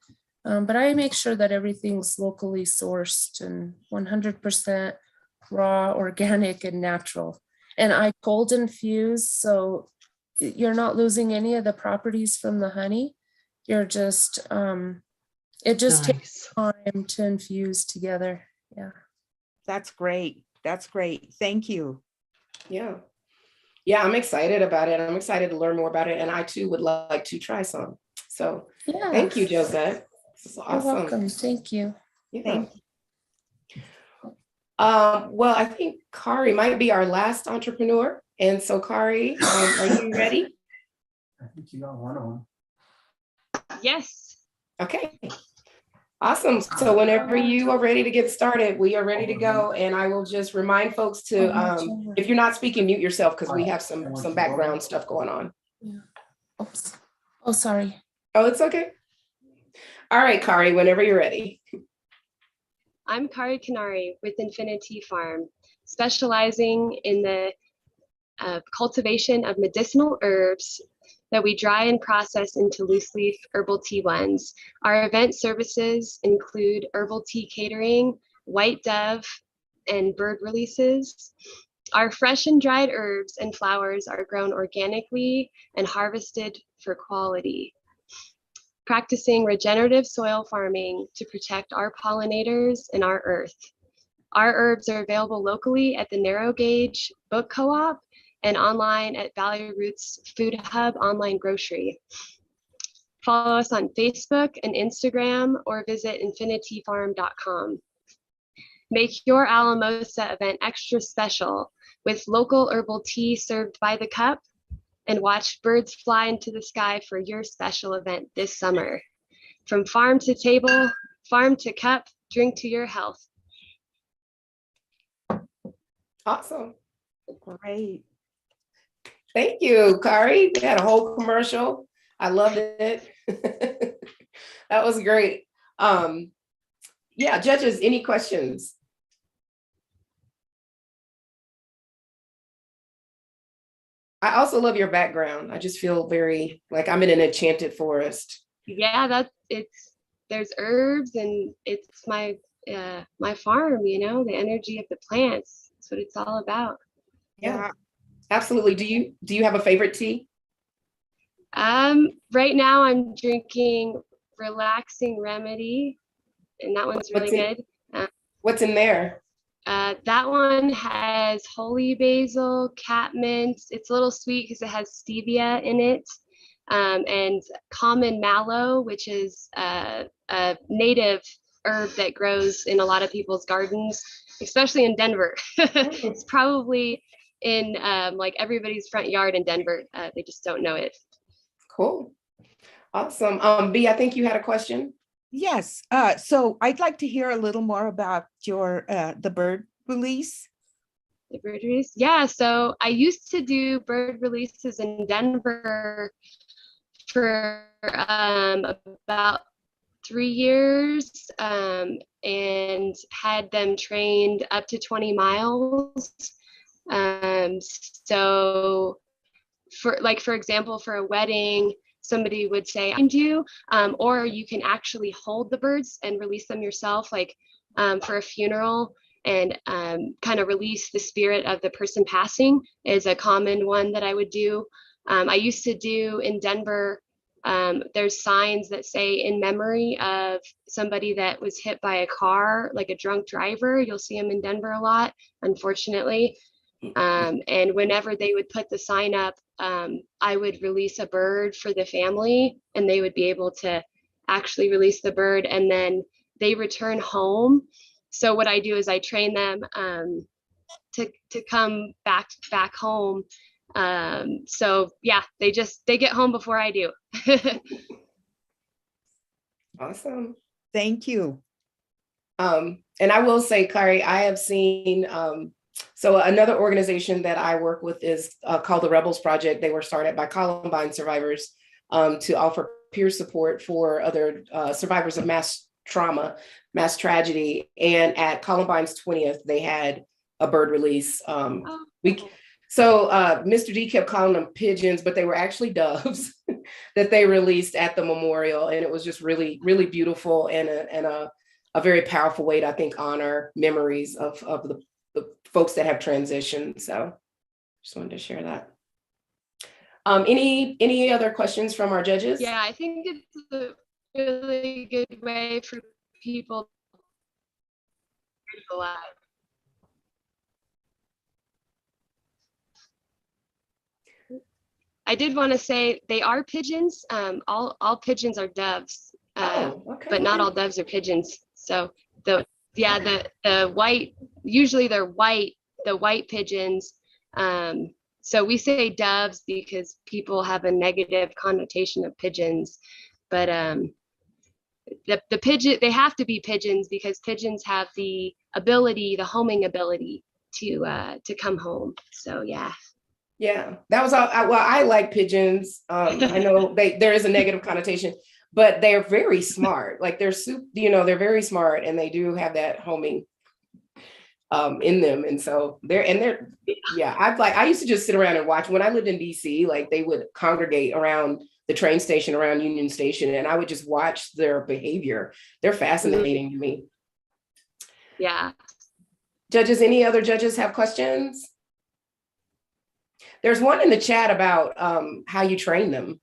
But I make sure that everything's locally sourced and 100% raw, organic, and natural. And I cold infuse, so you're not losing any of the properties from the honey. You're just, it just takes time to infuse together. Yeah. That's great. That's great. Thank you. Yeah. Yeah, I'm excited about it. I'm excited to learn more about it. And I too would like to try some. So yeah. Thank you, Josette. This is awesome. You're welcome. Thank you. Yeah. Thank you. Well, I think Kari might be our last entrepreneur. And so Kari, are you ready? I think you got one on. Yes. Okay. Awesome. So whenever you are ready to get started, we are ready to go. And I will just remind folks to, if you're not speaking, mute yourself because we have some background stuff going on. Yeah. Oops. Oh, sorry. Oh, it's okay. All right, Kari, whenever you're ready. I'm Kari Kanari with Infinity Farm, specializing in the cultivation of medicinal herbs that we dry and process into loose leaf herbal tea blends. Our event services include herbal tea catering, white dove, and bird releases. Our fresh and dried herbs and flowers are grown organically and harvested for quality. Practicing regenerative soil farming to protect our pollinators and our earth. Our herbs are available locally at the Narrow Gauge Book Co-op and online at Valley Roots Food Hub online grocery. Follow us on Facebook and Instagram or visit infinityfarm.com. Make your Alamosa event extra special with local herbal tea served by the cup, and watch birds fly into the sky for your special event this summer. From farm to table, farm to cup, drink to your health. Awesome. Great. Thank you, Kari. We had a whole commercial. I loved it. That was great. Yeah, judges, any questions? I also love your background. I just feel very like I'm in an enchanted forest. Yeah, there's herbs and it's my my farm, you know, the energy of the plants. That's what it's all about. Yeah, absolutely. Do you have a favorite tea? Right now I'm drinking Relaxing Remedy, and that one's really good. What's in there? That one has holy basil, catmint. It's a little sweet because it has stevia in it, and common mallow, which is a native herb that grows in a lot of people's gardens, especially in Denver. It's probably in like everybody's front yard in Denver. They just don't know it. Cool. Awesome. B, I think you had a question. Yes, so I'd like to hear a little more about your the bird release. The bird release? Yeah, so I used to do bird releases in Denver for about 3 years, and had them trained up to 20 miles. So for example, for a wedding, somebody would say, "I do," or you can actually hold the birds and release them yourself, like for a funeral, and kind of release the spirit of the person passing is a common one that I would do. I used to do in Denver, there's signs that say in memory of somebody that was hit by a car, like a drunk driver. You'll see them in Denver a lot, unfortunately. And whenever they would put the sign up, I would release a bird for the family, and they would be able to actually release the bird, and then they return home. So what I do is I train them to come back home. So yeah, they get home before I do. Awesome. Thank you. And I will say, Clary, I have seen, so another organization that I work with is called the Rebels Project. They were started by Columbine survivors to offer peer support for other survivors of mass trauma, mass tragedy. And at Columbine's 20th, they had a bird release. So Mr. D kept calling them pigeons, but they were actually doves that they released at the memorial. And it was just really, really beautiful and a very powerful way to, I think, honor memories of the folks that have transitioned. So just wanted to share that. Any other questions from our judges? Yeah, I think it's a really good way for people to be alive. I did want to say they are pigeons. All pigeons are doves, but not all doves are pigeons. So the white, usually they're white, the white pigeons. So we say doves because people have a negative connotation of pigeons, but the pigeon, they have to be pigeons because pigeons have the ability, the homing ability to come home. So yeah. Yeah, that was all. Well, I like pigeons. I know there is a negative connotation, but they're very smart. Like they're they're very smart, and they do have that homing in them. And so I used to just sit around and watch. When I lived in DC, like they would congregate around the train station, around Union Station, and I would just watch their behavior. They're fascinating to me. Yeah. Judges, any other judges have questions? There's one in the chat about how you train them.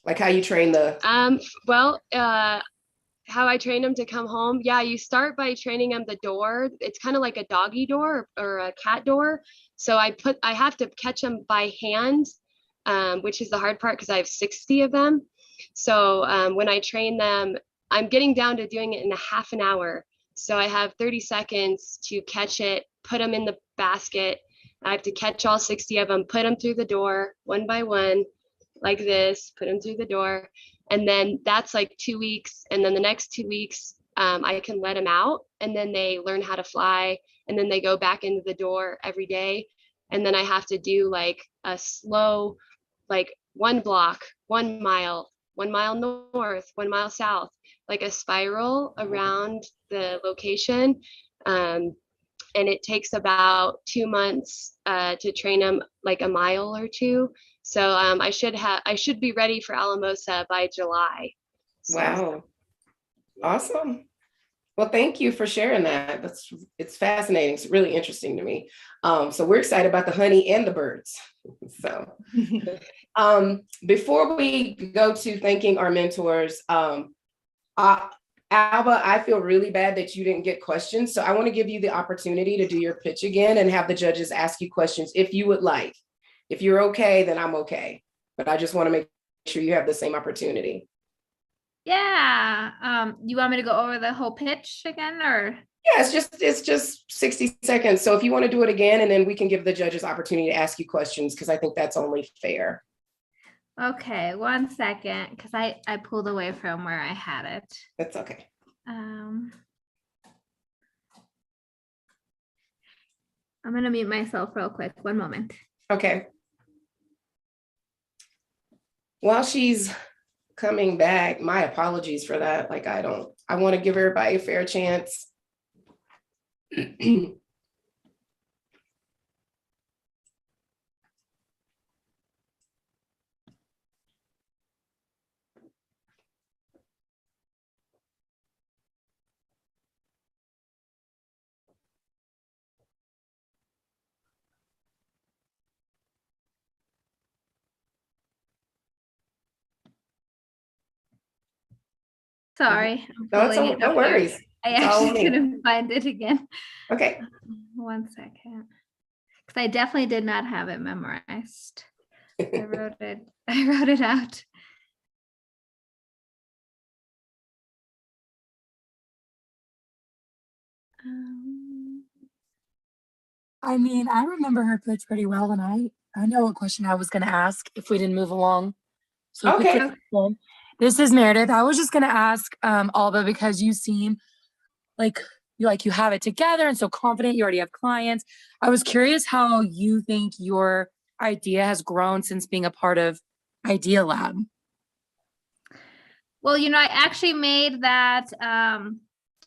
Like how you train the... how I train them to come home. Yeah, you start by training them the door. It's kind of like a doggy door or a cat door. So I have to catch them by hand, which is the hard part because I have 60 of them. So when I train them, I'm getting down to doing it in a half an hour. So I have 30 seconds to catch it, put them in the basket. I have to catch all 60 of them, put them through the door one by one, like this, put them through the door. And then that's like 2 weeks. And then the next 2 weeks, I can let them out, and then they learn how to fly, and then they go back into the door every day. And then I have to do like a slow, like 1 block, 1 mile, 1 mile north, 1 mile south, like a spiral around the location. And it takes about 2 months to train them like a mile or two. So I should be ready for Alamosa by July. So. Wow. Awesome. Well, thank you for sharing that. It's fascinating. It's really interesting to me. So we're excited about the honey and the birds. So before we go to thanking our mentors, Alba, I feel really bad that you didn't get questions. So I want to give you the opportunity to do your pitch again and have the judges ask you questions if you would like. If you're okay, then I'm okay. But I just want to make sure you have the same opportunity. Yeah. You want me to go over the whole pitch again, or? Yeah, it's just 60 seconds. So if you want to do it again, and then we can give the judges opportunity to ask you questions, because I think that's only fair. Okay, 1 second, because I pulled away from where I had it. That's okay. I'm gonna mute myself real quick. 1 moment. Okay. While she's coming back, my apologies for that. Like, I want to give everybody a fair chance. Sorry. No, no worries. I actually couldn't find it again. Okay. 1 second. Because I definitely did not have it memorized. I wrote it out. I mean, I remember her pitch pretty well, and I know what question I was going to ask if we didn't move along. So okay. This is Meredith. I was just going to ask Alba, because you seem like you have it together and so confident. You already have clients. I was curious how you think your idea has grown since being a part of Idea Lab. Well, I actually made that,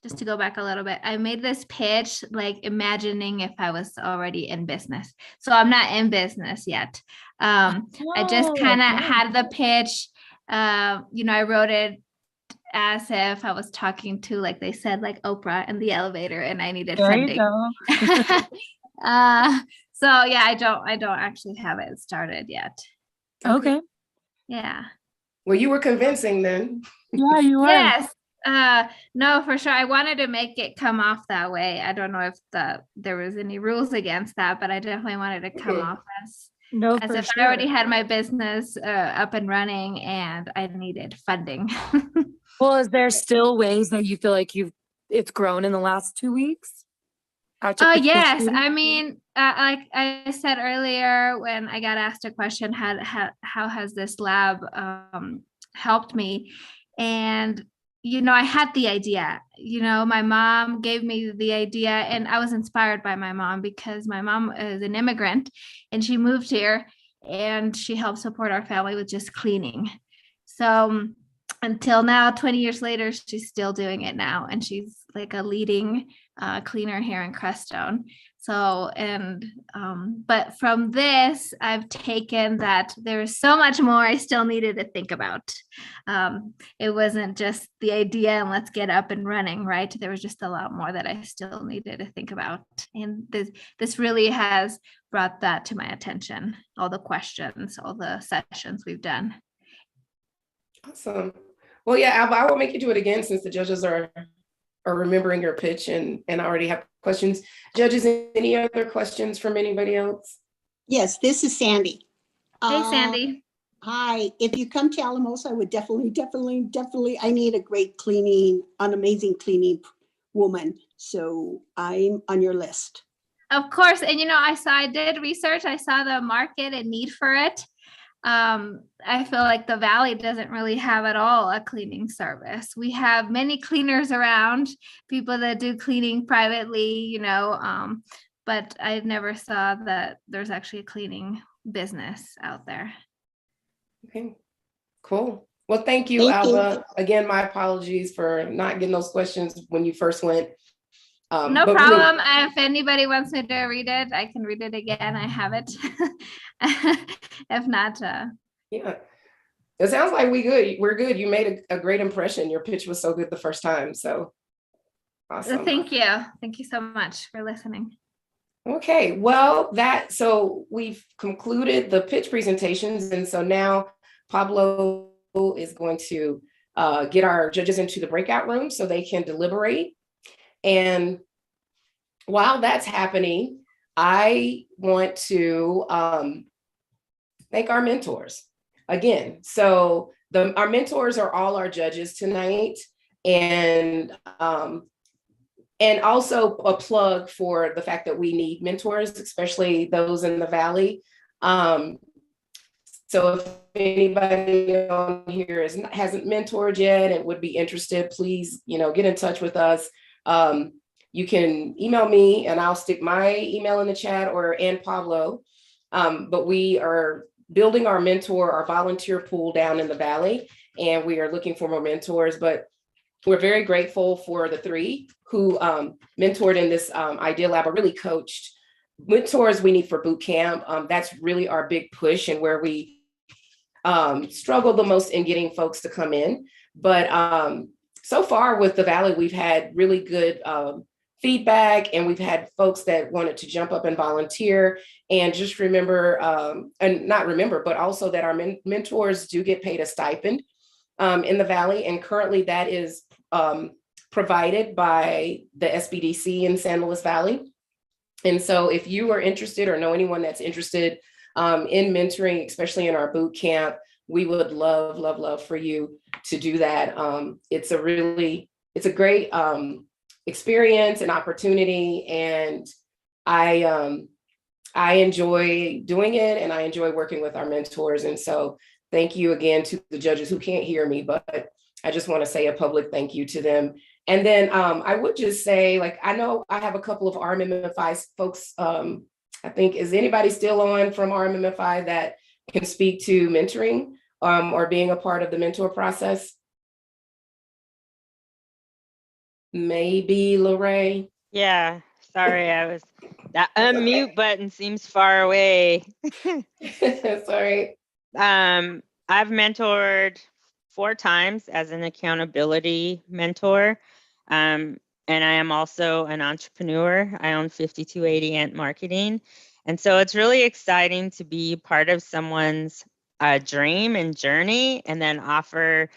just to go back a little bit, I made this pitch like imagining if I was already in business. So I'm not in business yet. I just kind of had the pitch, I wrote it as if I was talking to, like they said, like Oprah in the elevator, and I needed funding. So yeah, I don't actually have it started yet. Okay. Yeah. Well, you were convincing then. Yeah, you were. Yes. No, for sure. I wanted to make it come off that way. I don't know if there was any rules against that, but I definitely wanted to come off as if I already had my business up and running and I needed funding. Well, is there still ways that you feel like it's grown in the last 2 weeks? Yes. I mean, like I said earlier, when I got asked a question, how has this lab helped me? And, I had the idea, my mom gave me the idea, and I was inspired by my mom because my mom is an immigrant and she moved here and she helped support our family with just cleaning. So until now, 20 years later, she's still doing it now. And she's like a leading cleaner here in Crestone. So, but from this, I've taken that there is so much more I still needed to think about. It wasn't just the idea and let's get up and running, right? There was just a lot more that I still needed to think about. And this really has brought that to my attention, all the questions, all the sessions we've done. Awesome. Well, yeah, Alba, I will make you do it again since the judges are remembering your pitch and I already have questions. Judges, any other questions from anybody else? Yes, this is Sandy. Hey, Sandy. Hi. If you come to Alamosa, I would definitely, I need a great cleaning, an amazing cleaning woman. So I'm on your list. Of course. And, I did research. I saw the market and need for it. I feel like the Valley doesn't really have at all a cleaning service. We have many cleaners around, people that do cleaning privately, but I never saw that there's actually a cleaning business out there. Okay, cool. Well, thank you, Alba. Again, my apologies for not getting those questions when you first went. No problem. If anybody wants me to read it, I can read it again. I have it. If not, yeah, it sounds like we're good. You made a great impression. Your pitch was so good the first time. So awesome. Thank you so much for listening. Okay, well, so we've concluded the pitch presentations, and so now Pablo is going to get our judges into the breakout room so they can deliberate. And while that's happening, I want to thank our mentors again. So our mentors are all our judges tonight. And also a plug for the fact that we need mentors, especially those in the Valley. So if anybody on here hasn't mentored yet and would be interested, please, get in touch with us. You can email me and I'll stick my email in the chat, or Ann Pablo. But we are building our volunteer pool down in the Valley, and we are looking for more mentors. But we're very grateful for the 3 who mentored in this Idea Lab, or really coached. Mentors we need for boot camp. That's really our big push, and where we struggle the most in getting folks to come in. But so far with the Valley, we've had really good feedback, and we've had folks that wanted to jump up and volunteer. And just remember, but also that our mentors do get paid a stipend in the Valley. And currently that is provided by the SBDC in San Luis Valley. And so if you are interested or know anyone that's interested in mentoring, especially in our boot camp, we would love, love, love for you to do that. It's a great experience and opportunity. And I enjoy doing it, and I enjoy working with our mentors. And so thank you again to the judges who can't hear me, but I just want to say a public thank you to them. And then I would just say, I know I have a couple of RMMFI folks. I think, is anybody still on from RMMFI that can speak to mentoring or being a part of the mentor process? Maybe Lorraine. Yeah, sorry, that unmute button seems far away. Sorry. I've mentored 4 times as an accountability mentor. And I am also an entrepreneur. I own 5280 Ant Marketing. And so it's really exciting to be part of someone's dream and journey, and then offer,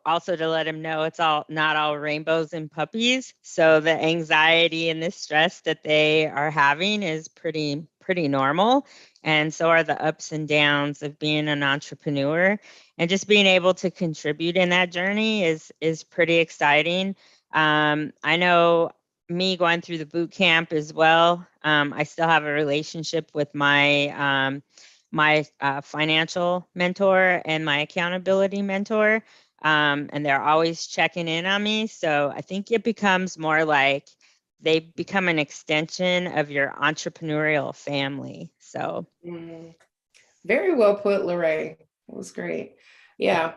also to let them know it's not all rainbows and puppies. So the anxiety and the stress that they are having is pretty normal. And so are the ups and downs of being an entrepreneur, and just being able to contribute in that journey is pretty exciting. I know me going through the boot camp as well. I still have a relationship with my financial mentor and my accountability mentor, and they're always checking in on me. So I think it becomes more like they become an extension of your entrepreneurial family. So very well put, Lorraine. That was great. Yeah.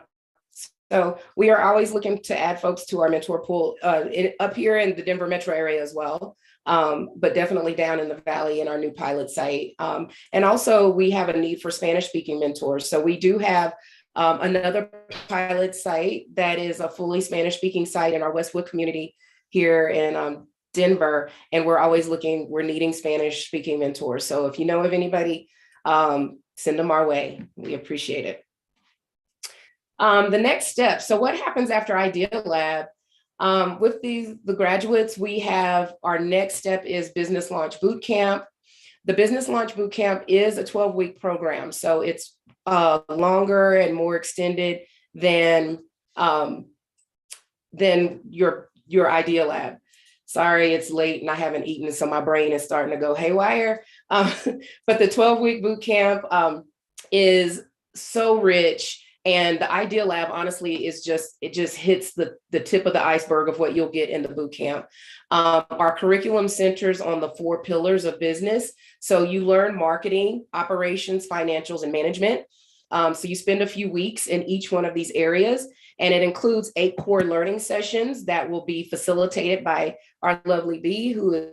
So we are always looking to add folks to our mentor pool up here in the Denver metro area as well, but definitely down in the Valley in our new pilot site. And also we have a need for Spanish speaking mentors. So we do have another pilot site that is a fully Spanish speaking site in our Westwood community here in Denver. And we're needing Spanish speaking mentors. So if you know of anybody, send them our way. We appreciate it. The next step. So what happens after Idea Lab? With the graduates, we have our next step is Business Launch Boot Camp. The Business Launch Boot Camp is a 12-week program. So it's longer and more extended than your Idea Lab. Sorry, it's late and I haven't eaten, so my brain is starting to go haywire. But the 12-week boot camp is so rich. And the Idea Lab, honestly, it just hits the tip of the iceberg of what you'll get in the boot camp. Our curriculum centers on the 4 pillars of business. So you learn marketing, operations, financials, and management. So you spend a few weeks in each one of these areas, and it includes 8 core learning sessions that will be facilitated by our lovely Bee, who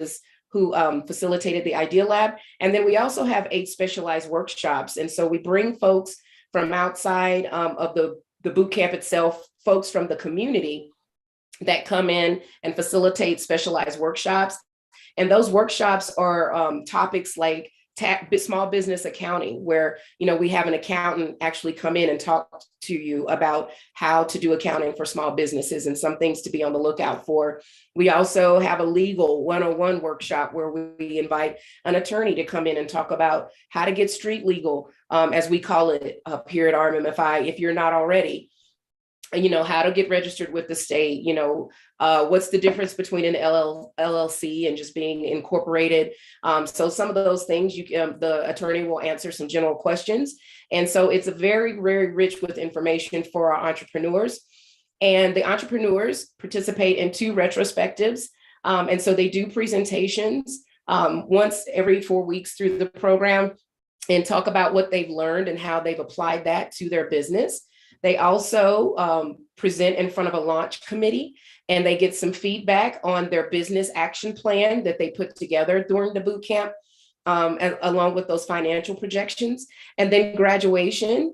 facilitated the Idea Lab. And then we also have 8 specialized workshops. And so we bring folks from outside of the boot camp itself, folks from the community that come in and facilitate specialized workshops. And those workshops are topics like small business accounting, where, you know, we have an accountant actually come in and talk to you about how to do accounting for small businesses and some things to be on the lookout for. We also have a legal 101 workshop where we invite an attorney to come in and talk about how to get street legal, as we call it up here at RMMFI, if you're not already. You know, how to get registered with the state, you know, what's the difference between an LLC and just being incorporated. So some of those things, the attorney will answer some general questions. And so it's very, very rich with information for our entrepreneurs. And the entrepreneurs participate in 2 retrospectives. And so they do presentations once every 4 weeks through the program and talk about what they've learned and how they've applied that to their business. They also present in front of a launch committee, and they get some feedback on their business action plan that they put together during the boot camp, along with those financial projections. And then graduation,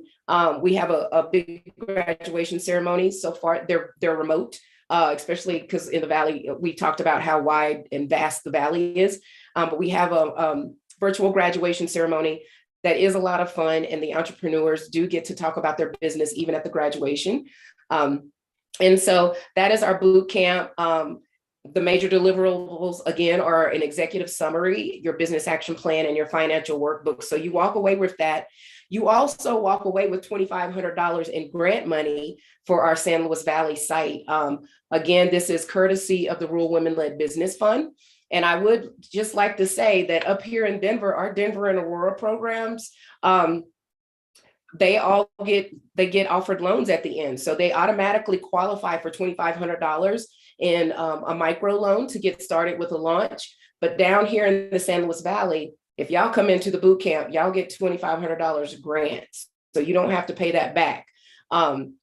we have a big graduation ceremony. So far, they're remote, especially because in the Valley, we talked about how wide and vast the Valley is. But we have a virtual graduation ceremony that is a lot of fun, and the entrepreneurs do get to talk about their business even at the graduation. And so that is our boot camp. The major deliverables, again, are an executive summary, your business action plan, and your financial workbook. So you walk away with that. You also walk away with $2,500 in grant money for our San Luis Valley site. Again, this is courtesy of the Rural Women-Led Business Fund. And I would just like to say that up here in Denver, our Denver and Aurora programs, they get offered loans at the end. So they automatically qualify for $2,500 in a micro loan to get started with a launch. But down here in the San Luis Valley, if y'all come into the boot camp, y'all get $2,500 grants. So you don't have to pay that back. And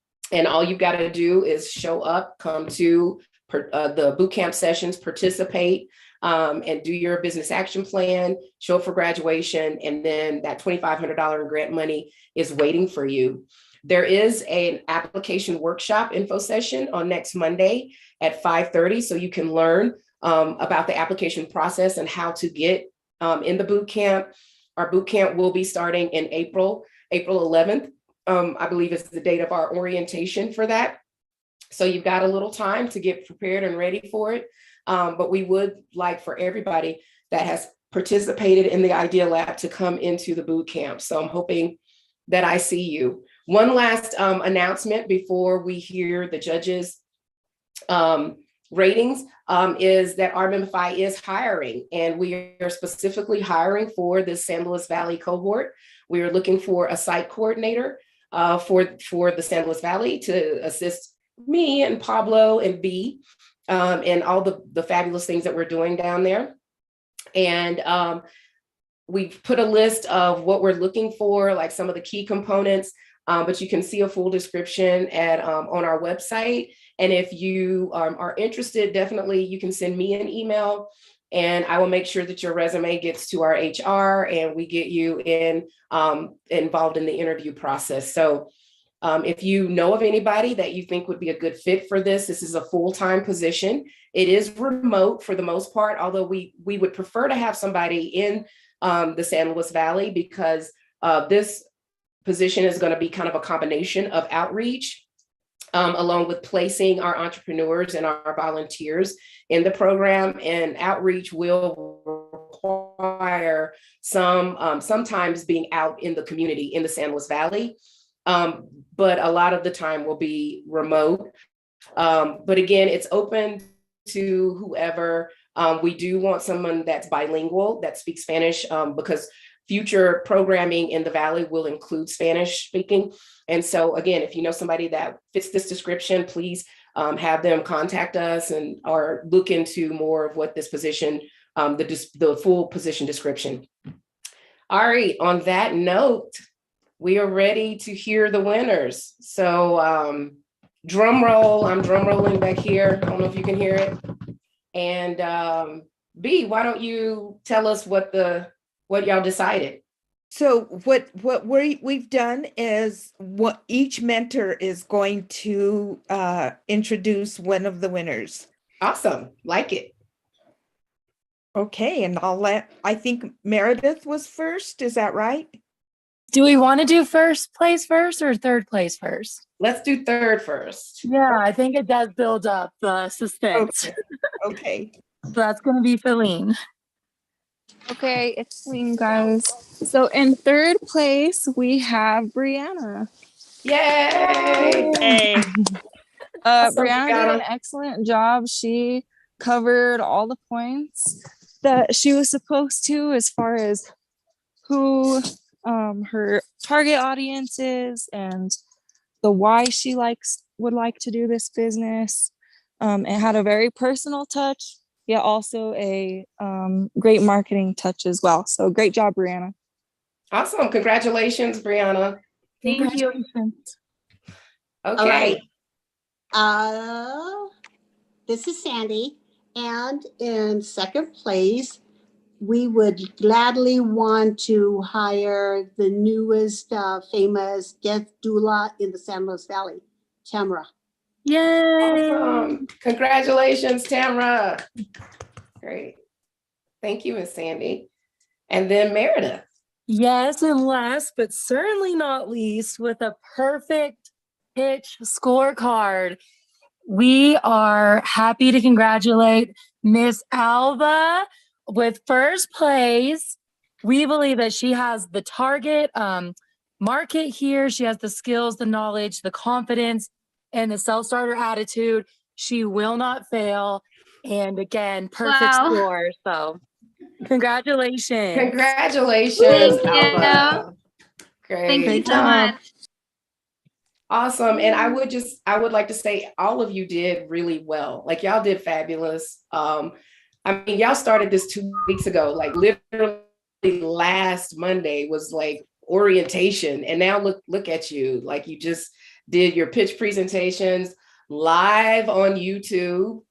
all you've got to do is show up, come to the boot camp sessions, participate, and do your business action plan, show up for graduation, and then that $2,500 in grant money is waiting for you. There is an application workshop info session on next Monday at 5:30, so you can learn about the application process and how to get in the boot camp. Our boot camp will be starting in April 11th. I believe it's the date of our orientation for that. So you've got a little time to get prepared and ready for it. But we would like for everybody that has participated in the Idea Lab to come into the boot camp. So I'm hoping that I see you. One last announcement before we hear the judges' ratings is that RMMFI is hiring, and we are specifically hiring for the San Luis Valley cohort. We are looking for a site coordinator for the San Luis Valley to assist me and Pablo and B and all the fabulous things that we're doing down there. And we've put a list of what we're looking for, like some of the key components, but you can see a full description on our website. And if you are interested, definitely you can send me an email, and I will make sure that your resume gets to our HR and we get you involved in the interview process. So if you know of anybody that you think would be a good fit for this is a full-time position. It is remote for the most part, although we would prefer to have somebody in the San Luis Valley, because this position is going to be kind of a combination of outreach along with placing our entrepreneurs and our volunteers in the program. And outreach will require sometimes being out in the community in the San Luis Valley. But a lot of the time will be remote. But again, it's open to whoever. We do want someone that's bilingual, that speaks Spanish, because future programming in the Valley will include Spanish speaking. And so again, if you know somebody that fits this description, please have them contact us or look into more of what this position, the full position description. All right, on that note, we are ready to hear the winners. So drum roll, I'm drum rolling back here. I don't know if you can hear it. And B, why don't you tell us what y'all decided? So what we've done is what each mentor is going to introduce one of the winners. Awesome, like it. Okay, and I think Meredith was first. Is that right? Do we want to do first place first or third place first? Let's do third first. Yeah, I think it does build up the suspense. Okay. So that's going to be Feline. Okay, it's Feline, guys. So in third place, we have Brianna. Yay! Hey. Brianna did an excellent job. She covered all the points that she was supposed to as far as who her target audience is and the why she would like to do this business. It had a very personal touch, yet also a great marketing touch as well. So great job, Brianna. Awesome. Congratulations, Brianna. Thank you. Okay. All right. This is Sandy. And in second place, we would gladly want to hire the newest famous death doula in the San Luis Valley, Tamara. Yay! Awesome. Congratulations, Tamara. Great. Thank you, Miss Sandy. And then Meredith. Yes, and last but certainly not least, with a perfect pitch scorecard, we are happy to congratulate Miss Alva with first place. We believe that she has the target market here. She has the skills, the knowledge, the confidence, and the self-starter attitude. She will not fail. And again, perfect score. So congratulations. Congratulations, Alva. Great. Thank you so much. Awesome. And I would like to say all of you did really well. Like y'all did fabulous. I mean, y'all started this 2 weeks ago, like literally last Monday was like orientation. And now look at you. Like you just did your pitch presentations live on YouTube.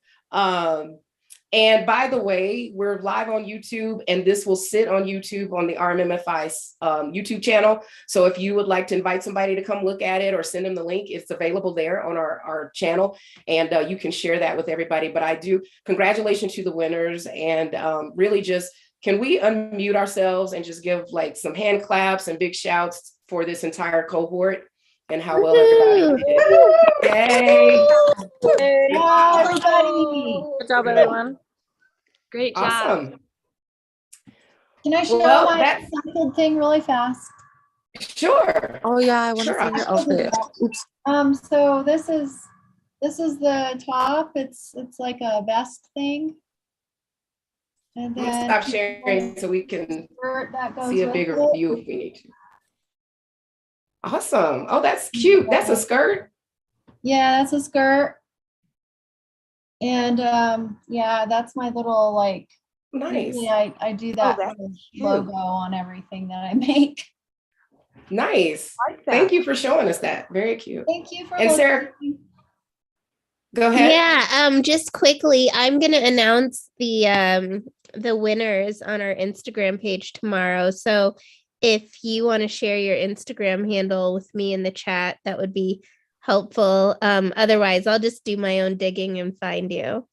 And by the way, we're live on YouTube and this will sit on YouTube on the RMMFI's YouTube channel. So if you would like to invite somebody to come look at it or send them the link, it's available there on our channel and you can share that with everybody. But I do congratulations to the winners and really just, can we unmute ourselves and just give like some hand claps and big shouts for this entire cohort and how well everybody did. Yay! Hi, everybody. Good job, everyone. Great job. Awesome. Can I show Well, my sampled thing really fast? Sure. Oh yeah, I want to see your outfit. Oops. So this is the top. It's like a vest thing. And Let's then stop sharing so we can that goes see a with bigger it. view if we need to. Awesome. Oh, that's cute. That's a skirt. Yeah, that's a skirt. And yeah, that's my little like nice. usually I do that logo on everything that I make. Nice. Like that. Thank you for showing us that. Very cute. Thank you for and Sarah, go ahead. Yeah, just quickly, I'm gonna announce the winners on our Instagram page tomorrow. So if you want to share your Instagram handle with me in the chat, that would be helpful. Otherwise, I'll just do my own digging and find you.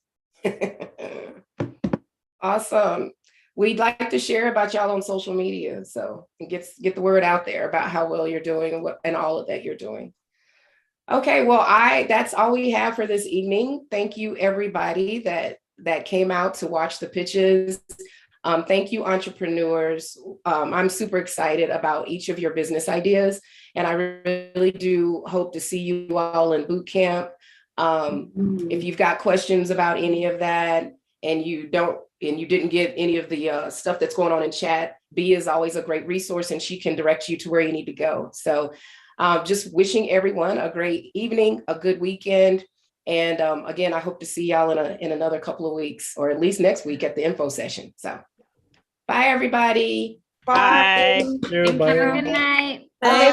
Awesome. We'd like to share about y'all on social media. So get the word out there about how well you're doing and all of that you're doing. Okay, well, that's all we have for this evening. Thank you, everybody that came out to watch the pitches. Thank you, entrepreneurs. I'm super excited about each of your business ideas, and I really do hope to see you all in boot camp. If you've got questions about any of that, and you didn't get any of the stuff that's going on in chat, B is always a great resource, and she can direct you to where you need to go. So. Just wishing everyone a great evening, a good weekend. And again, I hope to see y'all in another couple of weeks, or at least next week at the info session. So bye, everybody. Bye. Good night. Bye.